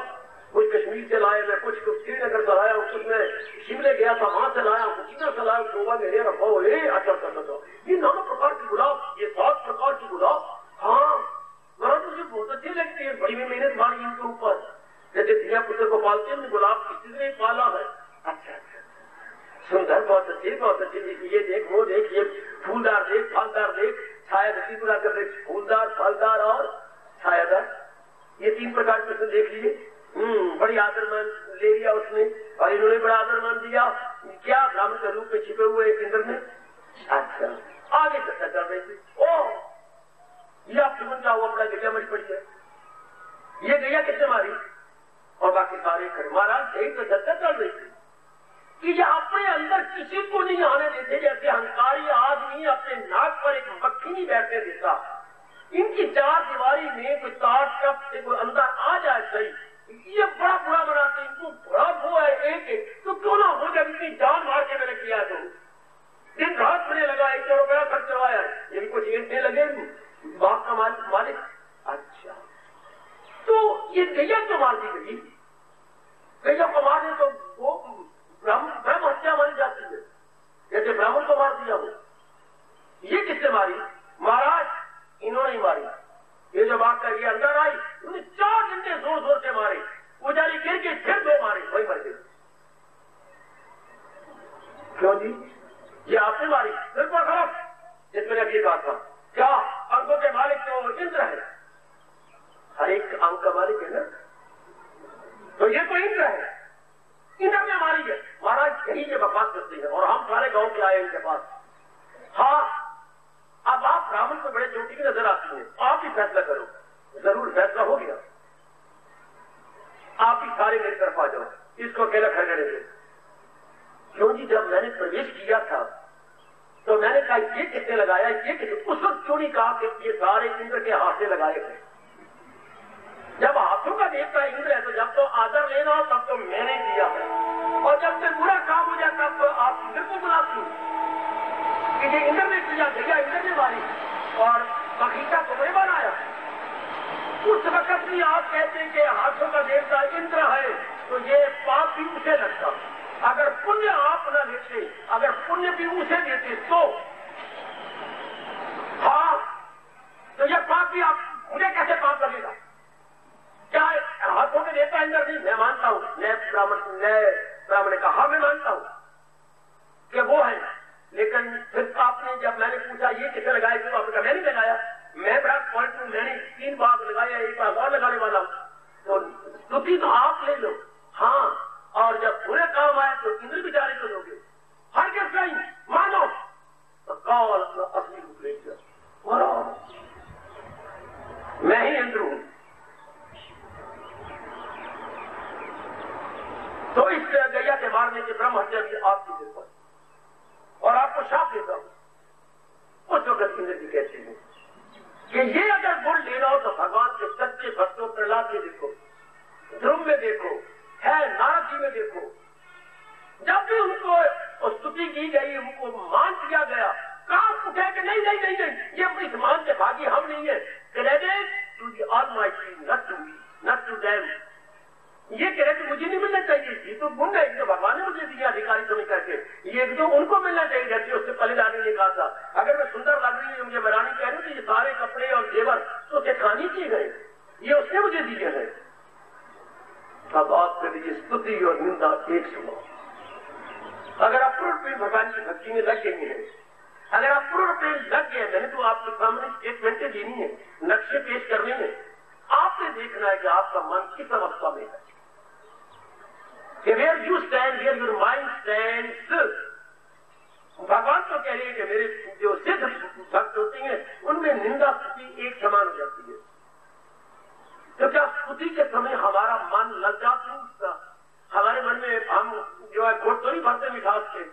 कुछ कश्मीर से लाए मैं, कुछ श्रीनगर से लाया, कुछ मैं शिमले गया था वहां से लाया, कुछ किधर से लाया, शोभा मेरे रखा हो। अच्छा, ये नाना प्रकार की गुलाब, ये 7 प्रकार की गुलाब। हाँ महाराज, मुझे बहुत अच्छी लगती है, बड़ी में मेहनत मारी इनके ऊपर, जैसे धिया पुत्र को पालते हैं गुलाब किसी ने पाला है। अच्छा, सुंदर, बहुत अच्छी बहुत अच्छी। ये देख वो देख, ये फूलदार देख, फलदार देख, छायादार बुला कर देख, फूलदार फलदार और छायादार, ये 3 प्रकार के उसने देख लिए। बड़ी आदरमान ले लिया उसने, और इन्होंने बड़ा आदरमान दिया। क्या ब्राह्मण के रूप में छिपे हुए एक इंद्र में। अच्छा, आगे चर्चा कर रहे थे। ओ ये आप सुन जाओ, अपना गैया मरी पड़ी है, ये गैया किसने मारी? और बाकी सारे खड़े। महाराज यही तो चर्चा चल रही थी कि ये अपने अंदर किसी को नहीं आने देते, जैसे अहंकारी आदमी अपने नाक पर एक मक्खी नहीं बैठने देता। इनकी 4 दीवारी में कोई तार टप से कोई अंदर आ जाए सही, ये बड़ा बुरा बनाते, इनको बड़ा वो है एक तो क्यों ना हो, जब इतनी जान मार के मैंने किया तो दिन रात मैंने लगा, 1 करोड़ रुपया खर्च करवाया, यही कुछ एंटे लगे बाप का मालिक। अच्छा, तो ये गैया क्यों मार दी गई? गैया को मारने तो वो ब्रह्म हत्या मारी जाती है, जैसे ब्राह्मण को मार दिया हो। ये किसने मारी? महाराज इन्होंने ही मारी। ये जब आग का ये अंदर आई, उन्हें 4 घंटे जोर जोर से मारे, पुजारी गिर के फिर 2 मारे, वही मर गए। क्यों जी? ये आपने मारी? बिल्कुल खराब, जिसमें अभी कहा था। क्या अंकों के मालिक तो इंद्र है, हर एक अंक का मालिक है ना। तो ये तो इंद्र है, इंद्र में हमारी है। महाराज यही ये बकवास करते हैं और हम सारे गांव के आए इनके पास। हाँ, अब आप ब्राह्मण को बड़े चोटी की नजर आती हैं, आप ही फैसला करो। जरूर फैसला हो गया, आप ही सारे मेरी तरफ आ जाओ, इसको अकेला खड़े दे। क्यों जी, जब मैंने प्रवेश किया था तो मैंने कहा ये किसने लगाया, ये किसने, उस वक्त क्यों नहीं कहा कि ये सारे इंद्र के हाथ से लगाए थे। जब हाथों का देवता इंद्र है तो जब तो आदर लेना हो तब तो मैंने किया है, और जब से बुरा काम हो जाता तब तो आप इंद्र को बुलाती कि ये इंद्र ने किया, भैया इंद्र ने मारी और बगीचा तुमने बनाया। उस वक्त भी आप कहते हैं कि हाथों का देवता इंद्र है तो ये पाप भी उसे लगता। अगर पुण्य आप न लेते, अगर पुण्य भी उसे देते तो हाँ, तो यह पाप भी आप मुझे कैसे पाप लगेगा। क्या हाथों में देता इंद्र नहीं, मैं मानता हूं, मैं ब्राह्मण ने कहा मैं मानता हूं कि वो है, लेकिन फिर आपने जब मैंने पूछा ये किसे लगाया, तो आपने कहा मैंने लगाया। मैं बड़ा पॉइंट हूं, मैंने 3 बार लगाया, 1 बार और लगाने वाला हूं, तो स्तुति तो आप ले लो। हाँ, और जब पूरे काम आए तो इंद्र बेचारे को दोगे, हर के सही मानो तो कौन अपना असली रूप ले गया, मैं ही इंद्र हूं। तो इस गैया के मारने के ब्रह्म हत्या की आपकी सिर पर, और आपको शाप देता हूं। उस वक्त इंद्र जी कहते हैं कि ये अगर गुण लेना हो तो भगवान के सच्चे भक्तों प्रहलाद में देखो, ध्रुव में देखो, है नारद जी में देखो, जब भी उनको स्तुति की गई, उनको मान किया गया, काम उठे कि नहीं नहीं नहीं नहीं, ये इस मान के भागी हम नहीं है। Credit to the Almighty, not to me, not to them. ये क्रेडिट मुझे नहीं मिलना चाहिए, ये तो गुण है, तो भगवान ने मुझे दिया अधिकारी समझ करके, ये तो उनको मिलना चाहिए। जैसे उससे पहले लाने ने कहा था, अगर मैं सुंदर लग रही है, मुझे बनानी कह रही हूँ, तो ये सारे कपड़े और जेवर तो उसे खानी किए गए, ये उसने मुझे दिए हैं। अब आपके लिए स्तुति और निंदा एक सुनो। अगर आप पूर्ण प्रेम भगवान की भक्ति में लग गए हैं, अगर आप पूर्ण प्रेम लग गए हैं, तो आपके सामने स्टेटमेंटें देनी है, नक्शे पेश करने हैं, आपने देखना है कि आपका मन किस अवस्था में है। Where you stand, where your mind stands. भगवान तो कह रहे हैं कि मेरे जो सिद्ध भक्त होते हैं उनमें निंदा स्तुति एक समान हो जाती है। तो क्या स्तुति के समय हमारा मन लज्जात नहीं उठता, हमारे मन में हम जो है घोट तो नहीं भरते मिठास के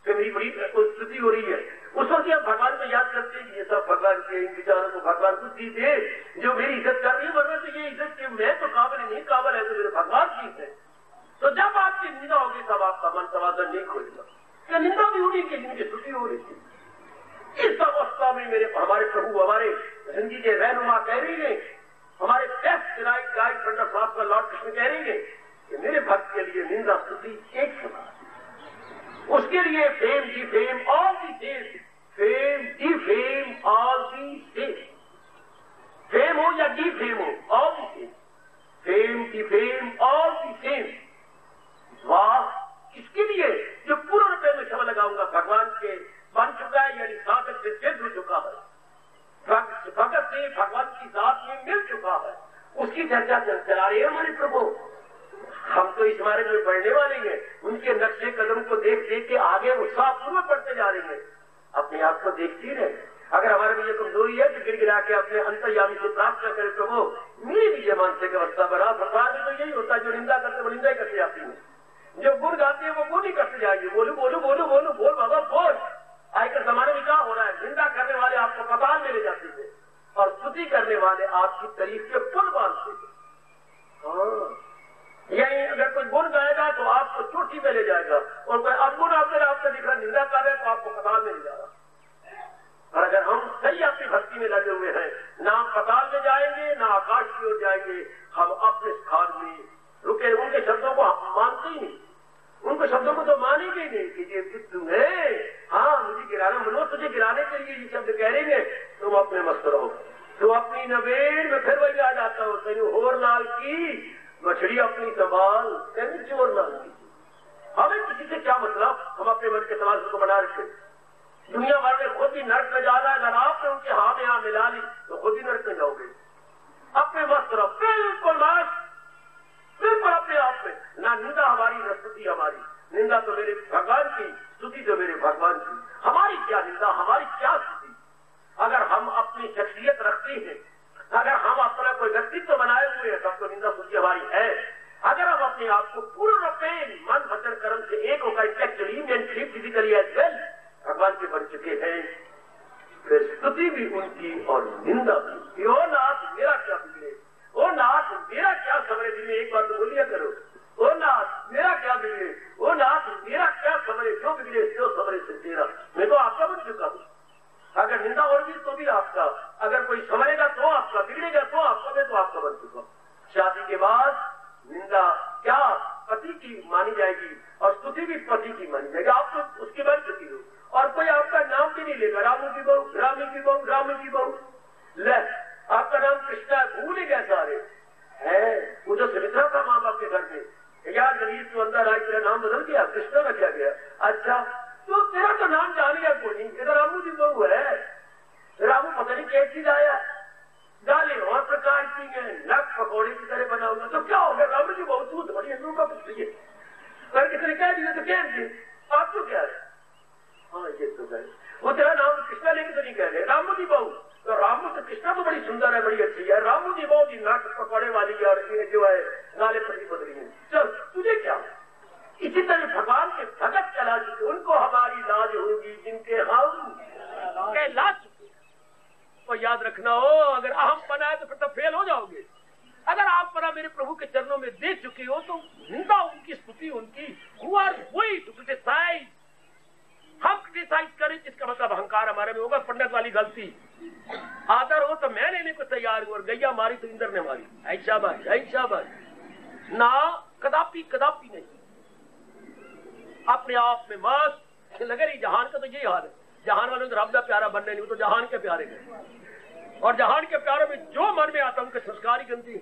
कि मेरी बड़ी स्तुति हो रही है, उस वक्त आप भगवान को याद करते हैं, ये सब भगवान के, इन विचारों को भगवान को दीजिए जो मेरी इज्जत कर रही है, वरना तो ये इज्जत की मैं तो काबिल नहीं, काबिल है तो मेरे भगवान की है। तो जब आपकी निंदा होगी तब आपका मन समाधान नहीं खोलेगा। क्या निंदा भी होनी कि जिनकी स्तुति हो रही थी। इस अवस्था में मेरे हमारे प्रभु, हमारे जिंदगी के रहनुमा कह रही है, हमारे बेस्ट गाइड पंडित साहब का लॉर्ड कृष्ण कह रही है कि मेरे भक्त के लिए निंदा स्तुति एक समान। उसके लिए fame the fame all the same, fame the fame all the same, fame हो या डी फेम हो all the same, fame the fame all the same. वाह, किसके लिए? जो पूर्ण रूप में क्षमा लगाऊंगा भगवान के बन चुका है, यानी साधक से सिद्ध हो चुका है, भगत से भगवान की जात में मिल चुका है, उसकी चर्चा चला रही है हमारे प्रभु। हम तो इस बारे में बढ़ने वाले हैं, उनके नक्शे कदम को देख देख के आगे उत्साहपूर्वक बढ़ते जा रहे हैं। अपने आप को देखती रहे, अगर हमारे में ये कमजोरी है तो गिड़गिड़ा के अपने अंतर्यामी से प्रार्थना करे, प्रभु मेरी भी ये मानसिक अवस्था बना। भगवान में तो यही होता है, जो निंदा करते वो निंदा ही करते जाती है, जो गुण गाते हैं वो गुण ही करते जाएंगे। बोलो बोलो बोलो बोलो बोल बाबा बोल। आजकल जमाने में क्या हो रहा है, निंदा करने वाले आपको पताल में ले जाते थे और स्तुति करने वाले आपकी तारीफ के पुल बांधते थे। हाँ, यही अगर कोई गुण गाएगा तो आपको चोटी में ले जाएगा, और कोई अवगुण आपसे दिख रहा निंदा कर रहा है तो आपको पताल में ले जा रहा। और अगर हम सही अपनी भक्ति में लगे हुए हैं, ना हम पताल में जाएंगे ना आकाश की ओर जाएंगे, हम अपने स्थान में रुके। उनके शब्दों को हम मानते ही नहीं, उनको शब्दों को तो मानेंगे नहीं कि ये तुम्हें, हाँ मुझे गिराना, मनोज तुझे गिराने के लिए ये शब्द कह रहे हैं, तुम अपने मस्त रहो। तो अपनी नवेर में फिर वही आ जाता हो, तेरी होर लाल की मछली अपनी संभाल, तेरी चोर लाल की। हमें किसी से क्या मतलब, हम अपने मन के सवाल को बना रखे। दुनिया भर में खुद ही नर्क में जाना है, अगर आपने उनके हाँ में हाँ मिला ली तो खुद ही नर्क में जाओगे। अपने मस्त रहो, बिल्कुल मस्त, बिल्कुल अपने आप कोई व्यक्तित्व बनाए हुए हैं, तब तो निंदा स्तुति हमारी है। अगर हम अपने आप को पूर्णपेण मन वचन कर्म से एक होकर intellectually mentally physically as well भगवान के बन चुके हैं, फिर स्तुति भी उनकी और निंदा भी। ओ नाथ मेरा क्या बिगड़े, ओ नाथ मेरा क्या समरे, दिन में एक बार तो बोलिया करो, ओ नाथ मेरा क्या बिगड़े, ओ नाथ मेरा क्या समरे, जो बिगड़े जो समरे से तेरा। मैं तो आपका बन चुका हूं, अगर निंदा और भी तो भी आपका, अगर कोई समरेगा तो आपका, बिगड़ेगा तो आपका, मैं तो आपका बन चुका हूं। शादी के बाद निंदा क्या पति की मानी जाएगी और स्तुति भी पति की मानी जाएगी, आप तो उसकी बन चुकी हो। और कोई आपका नाम भी नहीं लेगा, रामू की बहू, रामी की बहू, रामू की बहू, ले आपका नाम कृष्णा भूल ही गए सारे है। वो जो सुमित्रा था माँ बाप के घर में, यार गणेश तो अंदर आई, तेरा नाम बदल गया, कृष्णा रखा गया। अच्छा तो तेरा तो नाम जान गया कोई नहीं, ये तो रामू की बहू है। रामू पता नहीं क्या चीज आया, गाली और प्रकार की है, नक पकौड़े की तरह बना हुआ, तो क्या हो गया रामू की बहू, तू थोड़ी हिंदू का कुछ नहीं है। अगर किसी ने कह दिया तो कह दी, आप तो क्या है, हाँ ये तो है। वो तेरा नाम कृष्णा लेके तो नहीं कह रहे, रामू की बहू, तो रामू तो कृष्णा तो बड़ी सुंदर है, बड़ी अच्छी है, रामू की बहू की नाक पकौड़े वाली है और जो है गाले पति बदली है, चल तुझे क्या। इसी तरह भगवान के भगत चला चुके, उनको हमारी लाज होगी जिनके हम लाज चुके। तो याद रखना हो, अगर अहम बना है तो फिर तो फेल हो जाओगे। अगर आप बना मेरे प्रभु के चरणों में दे चुके हो तो निंदा उनकी, स्तुति उनकी। Who are we to criticize? हम क्रिटिसाइज करें जिसका मतलब अहंकार हमारे में होगा, पंडित वाली गलती। आदर हो तो मैं लेने को तैयार हूं, और गैया मारी तो इंद्र ने मारी, ऐसा बात ना, कदापि कदापि नहीं। अपने आप में मस्त लगे रही। जहान का तो यही हाल है, जहान वाले तो रब का प्यारा बनने नहीं, तो जहान के प्यारे गए, और जहान के प्यारे में जो मन में आता उनके संस्कार ही गंदी है,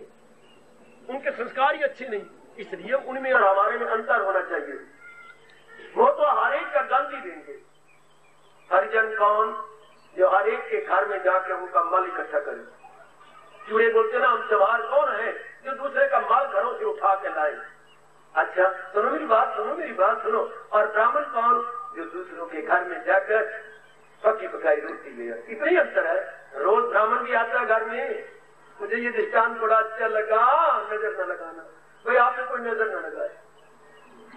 उनके संस्कार ही अच्छे नहीं। इसलिए उनमें और हमारे में अंतर होना चाहिए। वो तो हर एक का गंद ही देंगे। हरिजन कौन, जो हर एक के घर में जाकर उनका मल इकट्ठा करे। चूड़े बोलते ना, हम चमार कौन है जो दूसरे का मल घरों से उठा के लाए। अच्छा सुनो मेरी बात, सुनो मेरी बात सुनो। और ब्राह्मण कौन, जो दूसरों के घर में जाकर पकी पकाई रोटी ले। इतना ही अंतर है। रोज ब्राह्मण भी आता है घर में, मुझे ये दृष्टांत बड़ा अच्छा लगा, नजर न लगाना, भाई आपने कोई नजर न लगाए।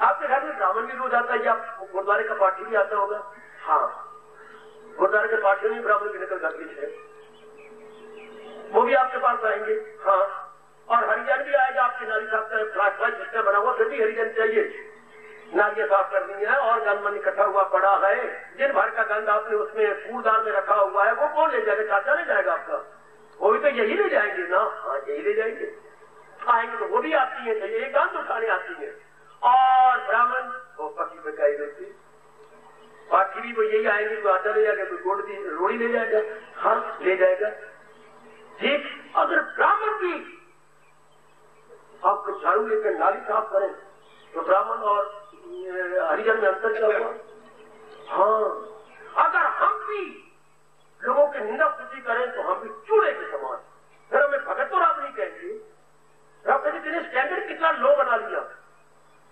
आपके घर में ब्राह्मण भी रोज आता है, या गुरुद्वारे का पाठी भी आता होगा? हाँ, गुरुद्वारे के पाठी में ब्राह्मण की नकल करनी है, वो भी आपके पास आएंगे। हाँ, और हरिजन भी आएगा आपके नाली साफ का फ्लैश सिस्टम बना हुआ, फिर भी हरिजन चाहिए। नालियां साफ करनी है और गंद मन इकट्ठा हुआ पड़ा है, दिन भर का गंद आपने उसमें कूड़दान में रखा हुआ है, वो कौन ले जाएगा? चाचा ले जाएगा आपका, वो भी तो यही ले जाएंगे ना। हाँ यही ले जाएंगे, आएंगे तो वो भी आती है, ये गंद उठाने आती है। और ब्राह्मण वो पकी पकाई रोटी, पाठी भी वो यही आएंगे, कोई आटा ले जाएगा, कोई गोड़ दी रोड़ी ले जाएगा। हाँ ले जाएगा, ठीक। अगर ब्राह्मण भी आपको झाड़ू लेकर नाली साफ करें तो ब्राह्मण और हरिजन में अंतर क्या हुआ? हाँ, अगर हम भी लोगों की निंदा स्तुति करें तो हम भी चूड़े के समान। फिर हमें भगत तो राम नहीं कहेंगे, राम कहेंगे तेरे स्टैंडर्ड कितना लो बना लिया।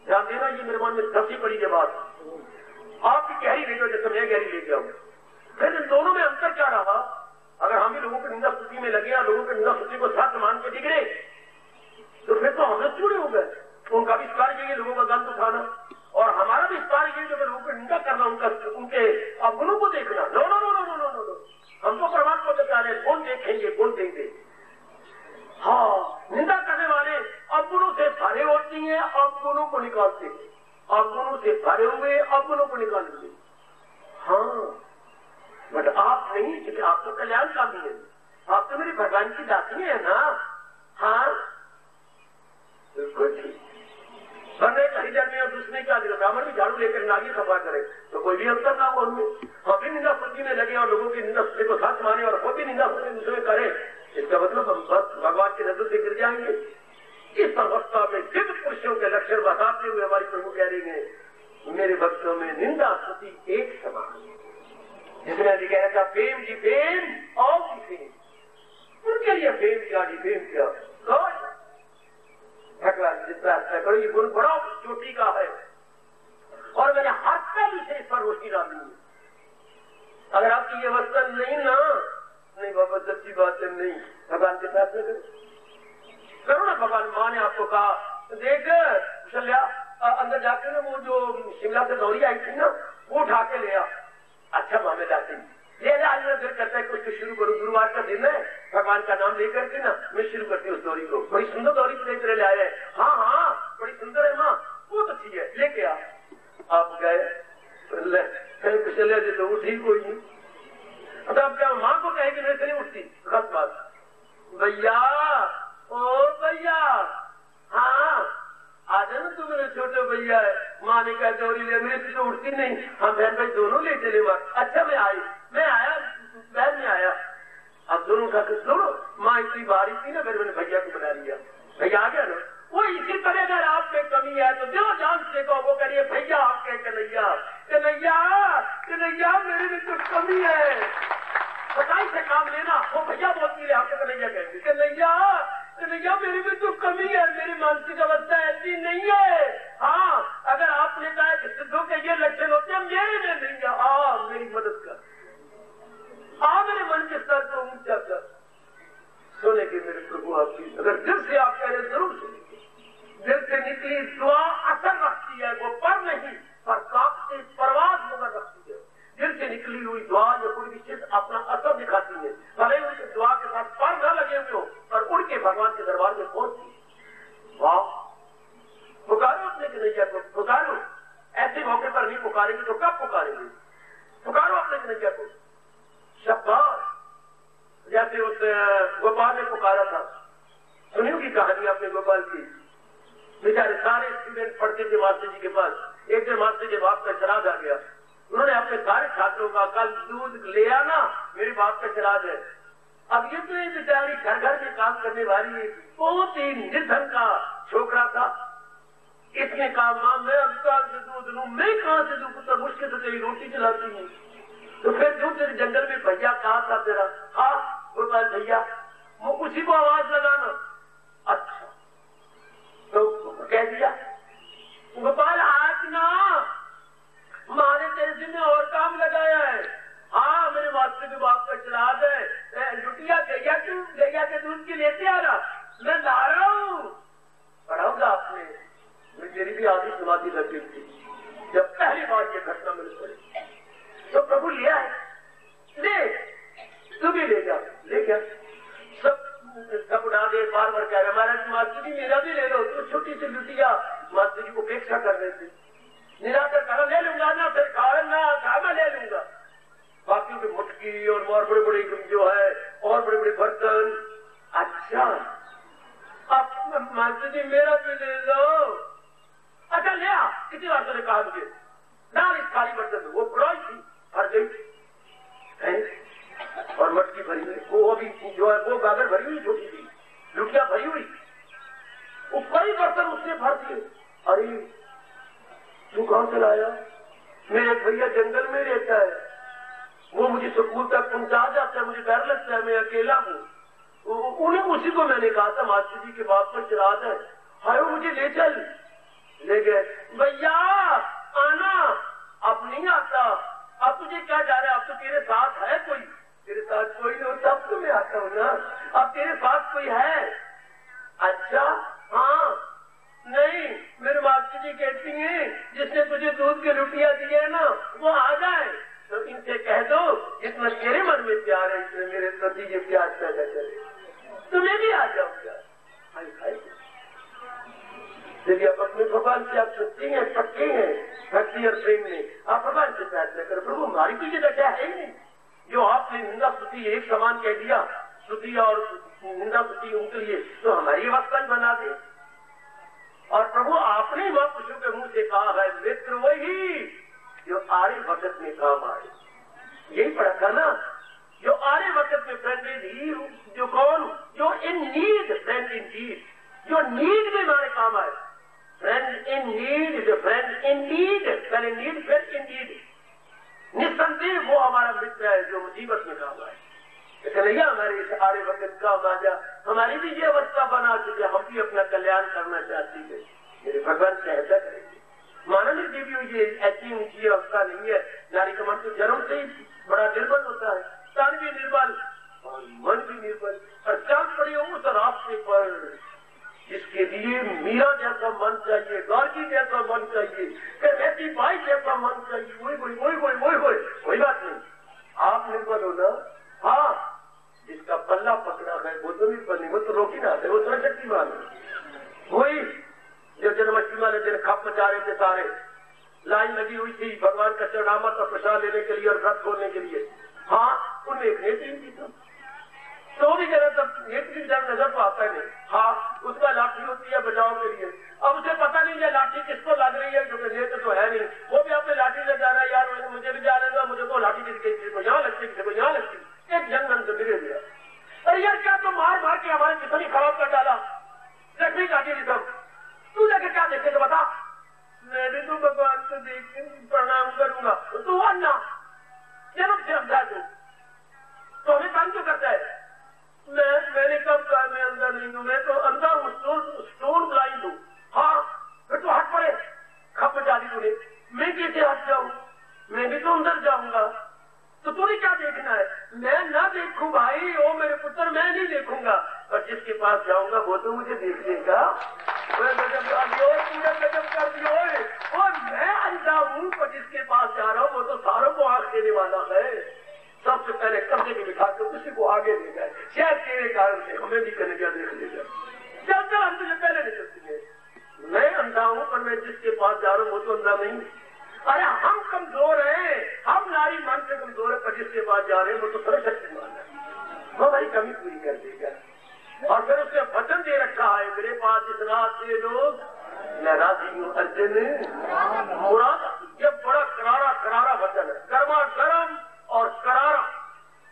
ध्यान देना, ये मेरे मन में धसी पड़ी ये बात, आपकी गहरी ले जाओ जैसे मैं गहरी ले जाऊं। फिर इन दोनों में अंतर क्या रहा? अगर हम भी लोगों की निंदा स्तुति में लगे, लोगों की निंदा स्तुति को सच मान के बिगड़े, तो फिर तो हम लोग चूड़े हो गए। उनका भी कार्य यही लोगों का गंद उठाना, और हमारा भी कार्य यही जो लोगों की निंदा करना, उनके अवगुणों को देखना। No no no no no no no, हम तो परमात्मा को बता रहे, गुण देखेंगे, गुण देंगे। हाँ, निंदा करने वाले अवगुणों से भरे होती हैं, अवगुणों को निकालते हैं, अवगुणों से भरे हुए अवगुणों को निकालेंगे। हाँ, बट आप नहीं, क्योंकि आप तो कल्याण कामी है, आप तो मेरी भगवान की दासी है ना। हाँ बिल्कुल ठीक। वरना एक हरिजन में और दूसरे क्या दिया, ब्राह्मण भी झाड़ू लेकर नाली सफा करे तो कोई भी अंतर ना हो उनमें। हम भी निंदा स्तुति में लगे और लोगों की निंदा स्तुति को साथ माने और वो भी निंदा स्तुति दूसरे करे, इसका मतलब हम बस भगवान की नजर से गिर जाएंगे। इस अवस्था में दिव्य पुरुषों के लक्षण बताते हुए हमारी प्रभु कह रही है, मेरे भक्तों में निंदा स्तुति एक समान। जिसने भी कहा था फेम जी फेम और जी फेम, उनके लिए फेम क्या जी फेम क्या, भगवान जितना अच्छा करो, ये गुण बड़ा चोटी का है। और मैंने हर पहलू से इस पर रोशनी डाली है। अगर आपकी ये अवस्था नहीं ना, नहीं बाबा सच्ची बात है, नहीं भगवान के साथ में आपको कहा देख कुशल्या अंदर जाके ना वो जो शिमला से दौरी आई थी ना वो उठा के ले आ। अच्छा माँ मैं जाती ले आज मैं फिर कहता है कि उसको शुरू करूँ, गुरुवार का दिन है, भगवान का नाम लेकर के ना मैं शुरू करती हूँ उस दौरी को। बड़ी सुंदर दौरी तेरे ले आए। हाँ हाँ बड़ी सुंदर है माँ, बहुत अच्छी है, लेके आ। आप गए कुशल्या जी तो उठी कोई नहीं। अब आप क्या माँ को कहे कि मेरे से नहीं उठती? गलत बात। भैया ओ भैया, हाँ आ जाना तू मेरे छोटे भैया है। माँ ने कहा दौरी ले, मेरे से तो उठती नहीं, हम बहन भाई दोनों ले चले बात। अच्छा मैं आया बहन में आया, अब दोनों उठा के सुनो। माँ इतनी भारी थी ना, फिर मैंने भैया को बना लिया। भैया आ गया ना, वो इसी तरह अगर आप में कमी है तो जो जान से कहो वो करिए भैया आपके कन्हैया कन्हैया कन्हैया मेरे में कुछ कमी है, सच्चाई से काम लेना। वो भैया बोलती है आपके कन्हैया कहेंगे कन्हैया कन्हैया मेरे में तो कमी है, मेरी मानसिक अवस्था ऐसी नहीं है। हाँ अगर आपने कहा कि सिद्धों के ये लक्षण होते हैं मेरे में नहीं है, हाँ मेरी मदद कर, हाँ मेरे मन के स्तर को ऊंचा कर। सोने के मेरे प्रभु आपकी अगर दिल से आप कह रहे जरूर सुनेंगे। दिल से निकली दुआ असर रखती है, वो पर नहीं पर कांपती परवाज मगर रखती है। दिल से निकली हुई दुआ या कोई विशेष अपना असर दिखाती है, भले उनकी दुआ के साथ पर न लगे हुए हो पर उड़ के भगवान के दरबार में पहुंचती है। वाह पुकारो अपने कन्हैया को, पुकारो। ऐसे मौके पर नहीं पुकारेंगे तो कब पुकारेंगे? पुकारो अपने कन्हैया को। शाबाश। जैसे उस गोपाल ने पुकारा था, सुनी होगी कहानी आपने गोपाल की। बेचारे सारे स्टूडेंट पढ़ते थे मास्टर जी के पास। एक दिन मास्टर के बाप का श्राद्ध आ गया, उन्होंने अपने सारे छात्रों का कल दूध ले आना, मेरे बाप का श्राद्ध है। अब ये तो एक बेचारी घर घर में काम करने वाली बहुत ही निर्धन का छोकरा था। इसने कहा माँ मैं अब कल से दूध लूं, मैं कहाँ से दूं पुत्र, मुश्किल से तेरी रोटी चलाती हूँ। तो फिर जो तेरे जंगल में भैया कहा था तेरा, हाँ गोपाल भैया, वो उसी को आवाज लगाना। अच्छा तो कह दिया गोपाल आज ना माँ ने तेरे से में और काम लगाया है। हाँ मेरे मास्टर के बाप का श्राद्ध है, लुटिया गैया के दूध की लेते आ रहा, मैं ला रहा हूँ। पढ़ाऊंगा आपने, मेरी भी आधी समाधि लग गई थी जब पहली बार ये घटना मेरे पड़ी। तो प्रभु ले आए, ले तू भी ले जा, ले गया। सब उड़ा दे, बार बार कह रहे महाराज मास्टर जी मेरा भी ले लो। तो छोटी सी लुटिया मास्टर जी को उपेक्षा कर रहे थे। निराकर कहा ले लूंगा ना, फिर कहा मैं ले लूंगा। बाकी की मुटकी और बड़े बड़े जो है और बड़े बड़े बर्तन। अच्छा अब मास्टर जी मेरा भी ले लो। अच्छा ले आ, कितनी बार तुमने कहा मुझे डाल इस खाली बर्तन में। वो बुराई थी भर गई और मटकी भरी हुई, वो अभी जो है वो गागर भरी हुई छोटी थी, लुटिया भरी हुई, वो कई बर्तन उसने भर दिए। अरे तू कहां से लाया? मेरे भैया जंगल में रहता है, वो मुझे स्कूल तक पहुंचा जाता है, मुझे डर लगता है, मैं अकेला हूँ। उन्हें उसी को मैंने कहा था मास्टर जी के बाप पर श्राद्ध है, हाय वो मुझे ले चल। ले गए। भैया आना, अब नहीं आता, अब तुझे क्या जा रहा है, अब तो तेरे साथ है कोई। तेरे साथ कोई नहीं होता, अब तो मैं आता हूँ ना, अब तेरे साथ कोई है। अच्छा हाँ नहीं, मेरे मास्टर जी कहती हैं जिसने तुझे दूध की लुटिया दी है ना वो आ जाए। तो इनसे कह दो जितना तेरे मन में प्यार है इसमें मेरे प्रति ये प्यार पैदा करे, तुम्हें भी आ जाऊंगा। यदि आप अपने भगवान से आप सच्चे हैं, पक्के हैं भक्ति और प्रेम में, आप भगवान से प्रार्थना करो प्रभु हमारी तो ये दशा है ही नहीं। जो आपने निंदा स्तुति एक समान कह दिया, स्तुति और निंदा स्तुति उनके लिए, तो हमारी अवस्था ही बना दे। और प्रभु आपने महापुरुषों के मुंह से कहा है मित्र वही जो आर्य भगत में काम आए। यही पढ़ा था ना, जो आर्य भगत में फ्रेंड इज ही, जो कौन, जो in need friend in need, जो नीड में हमारे काम आए। फ्रेंड इन नीड, जो फ्रेंड इन नीड, पहले नीड फिर इन नीड, निस्संदेह वो हमारा मित्र है जो मुसीबत में काम आए। कन्हैया हमारे इस आर्य भगत का राजा हमारी भी ये अवस्था बना चुके, हम भी अपना कल्याण करना चाहती है, मेरे भगवान सहायता करेंगे। मानव देवी ये ऐसी ऊंची अवस्था नहीं है, नारी का मन तो जन्म से ही बड़ा निर्बल होता है, तन भी निर्बल और मन भी निर्बल। और चल पड़े उस रास्ते पर जिसके लिए मीरा जैसा मन चाहिए, गार्गी जैसा मन चाहिए, कहती बाई जैसा मन चाहिए, वही बात नहीं। आप निर्बल हो ना, हाँ, जिसका पल्ला पकड़ा है वो तो निर्बल नहीं, वो तो रोकी ना है, वो तो शक्तिमान है। वही जो जन्माष्टमी वाले दिन खप मचा रहे थे, सारे लाइन लगी हुई थी भगवान का चढ़ावा का प्रसाद लेने के लिए और व्रत खोलने के लिए। हाँ, उनमें एक नेत्री भी था, तो भी जरा तब नेत्री जब नजर तो आता नहीं। हाँ, उसका लाठी होती है बचाव के लिए। अब उसे पता नहीं है लाठी किसको लग रही है, क्योंकि नेत्र तो है नहीं। वो भी अपने लाठी से जा रहा है, यार मुझे भी जाने दो, मुझे तो लाठी गिर गई, किसी को यहाँ लगती, किसी को यहाँ लगती। एक जन मन से गिरे दिया। अरे यार, क्या तो मार मार के हमारे कितनी खराब कर डाला, जख्मी काटी थी सब। तू जाके क्या देखे तो बता। मैं भी तो भगवान को देख के प्रणाम करूंगा, तू अन्ना जन्म से समझा तू तो हमें काम क्यों करता है। मैंने कब कहा मैं अंदर नहीं हूं, मैं तो अंदर हूँ, स्टोन ब्लाइंड हूँ। हाँ, फिर तो हट पड़े, खप मचा दी तूने, मैं कैसे हट जाऊं, मैं भी तो अंदर जाऊंगा। तो तूने क्या देखना है, मैं ना देखूं भाई, ओ मेरे पुत्र, मैं नहीं देखूंगा, पर जिसके पास जाऊंगा वो तो मुझे देख लेगा। गजब कर दियो, पूरा गजब कर दियो। और मैं अंधा हूं, पर जिसके पास जा रहा हूं वो तो सारों को आंख देने वाला है। सबसे पहले कब्जे में बिठा के उसी को आगे ले जाए, शायद तेरे कारण से हमें भी कन्हैया देख ले जाए। चल चल, हम तुझे पहले नहीं चलते। मैं अंधा हूं, पर मैं जिसके पास जा रहा हूं वो तो अंधा नहीं। अरे हम कमजोर हैं, हम नारी मन से कमजोर है, पर जिसके पास जा रहे हैं वो तो सर्वशक्तिमान है, वो हमारी कमी पूरी कर देगा। और फिर उसने वचन दे रखा है, मेरे पास इतना से लोग, मैं राजी हूँ अर्जुन मुराद। ये बड़ा करारा करारा वचन है, गर्मा गर्म और करारा,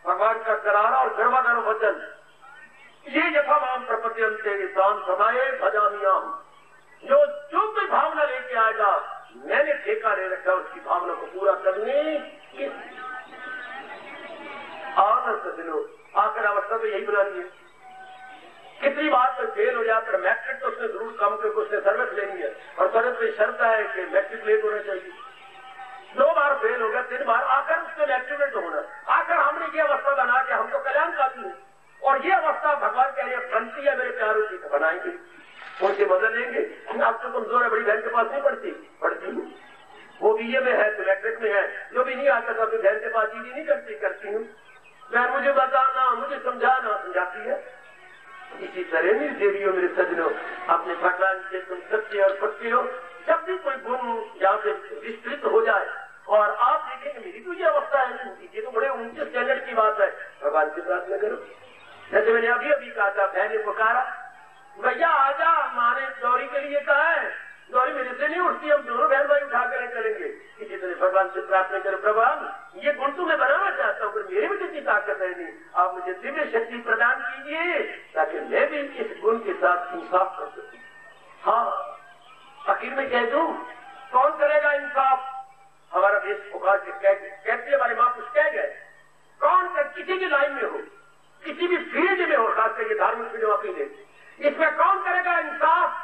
भगवान का करारा और गर्मा गर्म वचन। ये यथावाम प्रपत्यंते दान सदाए भजामियाम, जो भी भावना लेके आएगा, मैंने ठेका ले रखा उसकी भावना को पूरा करने की। आखिर अवस्था तो यही बनानी है। कितनी बार तो फेल हो जाता है, मैट्रिक तो उसने जरूर कम करके उसने सर्विस लेनी है, और सर्विस में शर्त है कि मैट्रिक लेट होना चाहिए। 2 बार फेल हो गया, 3 बार, आखिर उसने मैट्रिक तो होना। आखिर हमने ये अवस्था बना के हमको कल्याण पाती है, और ये अवस्था भगवान कह रहे बनती है मेरे प्यारों की, तो बनाएंगे, उनसे मदद लेंगे। आप तो कमजोर है, बड़ी बहन के पास नहीं पढ़ती हूँ, वो बीए में है तो मैट्रिक में है, जो भी नहीं आता था तो बहन के पास चीज नहीं करती हूँ। बहन मुझे बताना, मुझे समझाना, समझाती है। इसी तरह नहीं देवियों मेरे सजनों, अपने भगवान से तुम सच्चे और पक्के हो। जब भी कोई गुण यहाँ से विस्तृत हो जाए और आप देखेंगे मेरी तो ये अवस्था है, ये तो बड़े ऊंचे स्टैंडर्ड की बात है, भगवान से प्रार्थना करो। जैसे मैंने अभी कहा था, बहन ने पुकारा, भैया आजा, माँ ने गौरी के लिए कहा है, गौरी मेरे से नहीं उठती, हम दोनों बहन भाई उठा कर चलेंगे। इसी तरह भगवान से प्रार्थना करो, प्रभु ये गुण तो मैं बनाना चाहता हूँ, पर मेरे में कितनी ताकत है नहीं, आप मुझे दिव्य शक्ति प्रदान कीजिए ताकि मैं भी इस गुण के साथ इंसाफ कर सकूं। हाँ, आखिर में कह दूं, कौन करेगा इंसाफ। हमारा देश पुकार के कहते हमारे माँ कुछ कह गए, कौन कर, किसी भी लाइन में हो, किसी भी फील्ड में हो, खासकर ये धार्मिक फील्ड वाकई में, इसमें कौन करेगा इंसाफ।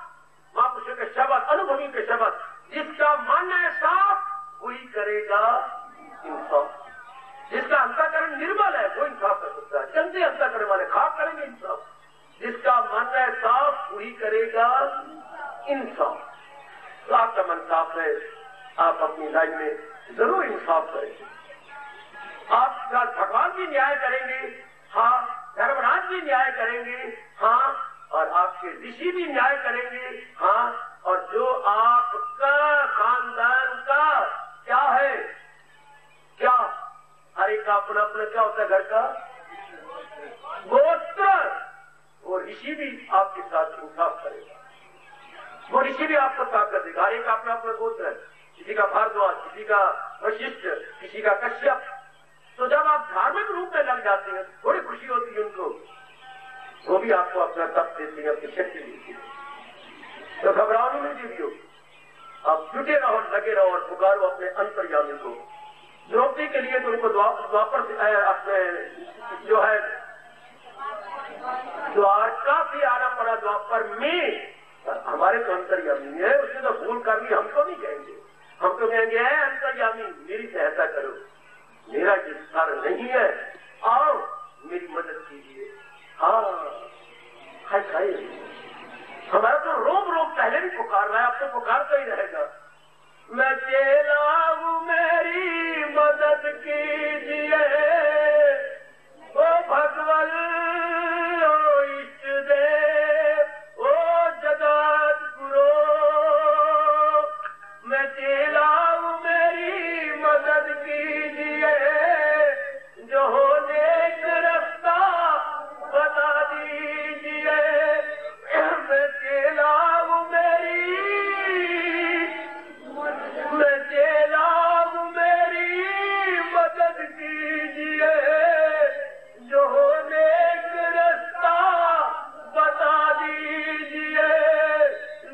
महापुरुषों के शब्द, अनुभवी के शब्द, जिसका मन है साफ वही करेगा इंसाफ। जिसका अंतःकरण निर्मल है वो इंसाफ कर सकता है, गंदे अंतःकरण वाले खाक करेंगे इंसाफ। जिसका मन है साफ वही करेगा इंसाफ। तो आपका मन साफ है, आप अपनी लाइन में जरूर इंसाफ करेंगे। आपका भगवान भी न्याय करेंगे, हाँ, धर्मराज भी न्याय करेंगे, हाँ, और आपके ऋषि भी न्याय करेंगे, हाँ, और जो आपका खानदान का क्या है, क्या हर एक का अपना अपना क्या होता है, घर का गोत्र, वो ऋषि भी आपके साथ इंसाफ करेगा, वो ऋषि भी आपको ताकत देगा। हर एक का अपना अपना गोत्र है, किसी का भारद्वाज, किसी का वशिष्ठ, किसी का कश्यप। तो जब आप धार्मिक रूप में लग जाते हैं थोड़ी खुशी होती है उनको, वो भी आपको अपना तप देती है, अपनी शक्ति देती है। तो घबराओ नहीं जीवियो, आप जुटे रहो, लगे रहो और पुकारो अपने अंतर्यामी को। द्रौपदी के लिए तो उनको द्वापर से अपने जो है द्वारका से आना पड़ा द्वापर में। हमारे तो अंतर्यामी है, उसने तो भूल कर ली, हम तो नहीं कहेंगे, हम तो कहेंगे अंतर्यामी मेरी सहायता करो, मेरा ये सार नहीं है, आओ मेरी मदद कीजिए। हाँ, खाए हमारा तो रोम रोम पहले भी पुकार रहा है, अब तो पुकारता ही रहेगा। मैं चेला हूँ, मेरी मदद कीजिए, ओ भगवान, ओ इष्ट देव, ओ जगत गुरु। मैं चेला हूँ, मेरी मदद कीजिए, जो होने का रास्ता बता दीजिए। मैं चेला हूँ, मैं चेला हूँ, मेरी मदद कीजिए, जो होने का रास्ता बता दीजिए,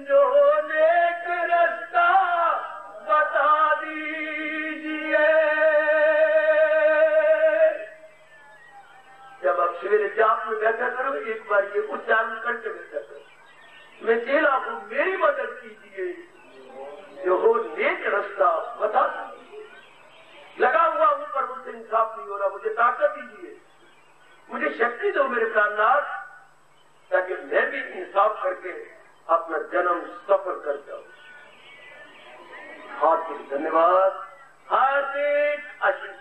जो होने का रास्ता बता दीजिए। जब आप सवेरे जाप में बैठा करो, एक बार ये उच्चारण करके बैठा करो, मैं चेला हूँ, मेरी मदद कीजिए, जो हो नेक रास्ता बता। लगा हुआ हूं पर मुझसे इंसाफ नहीं हो रहा, मुझे ताकत दीजिए, मुझे शक्ति दो मेरे प्राणनाथ, ताकि मैं भी इंसाफ करके अपना जन्म सफल कर जाऊं। हार्दिक धन्यवाद, हार्दिक आशीर्वाद।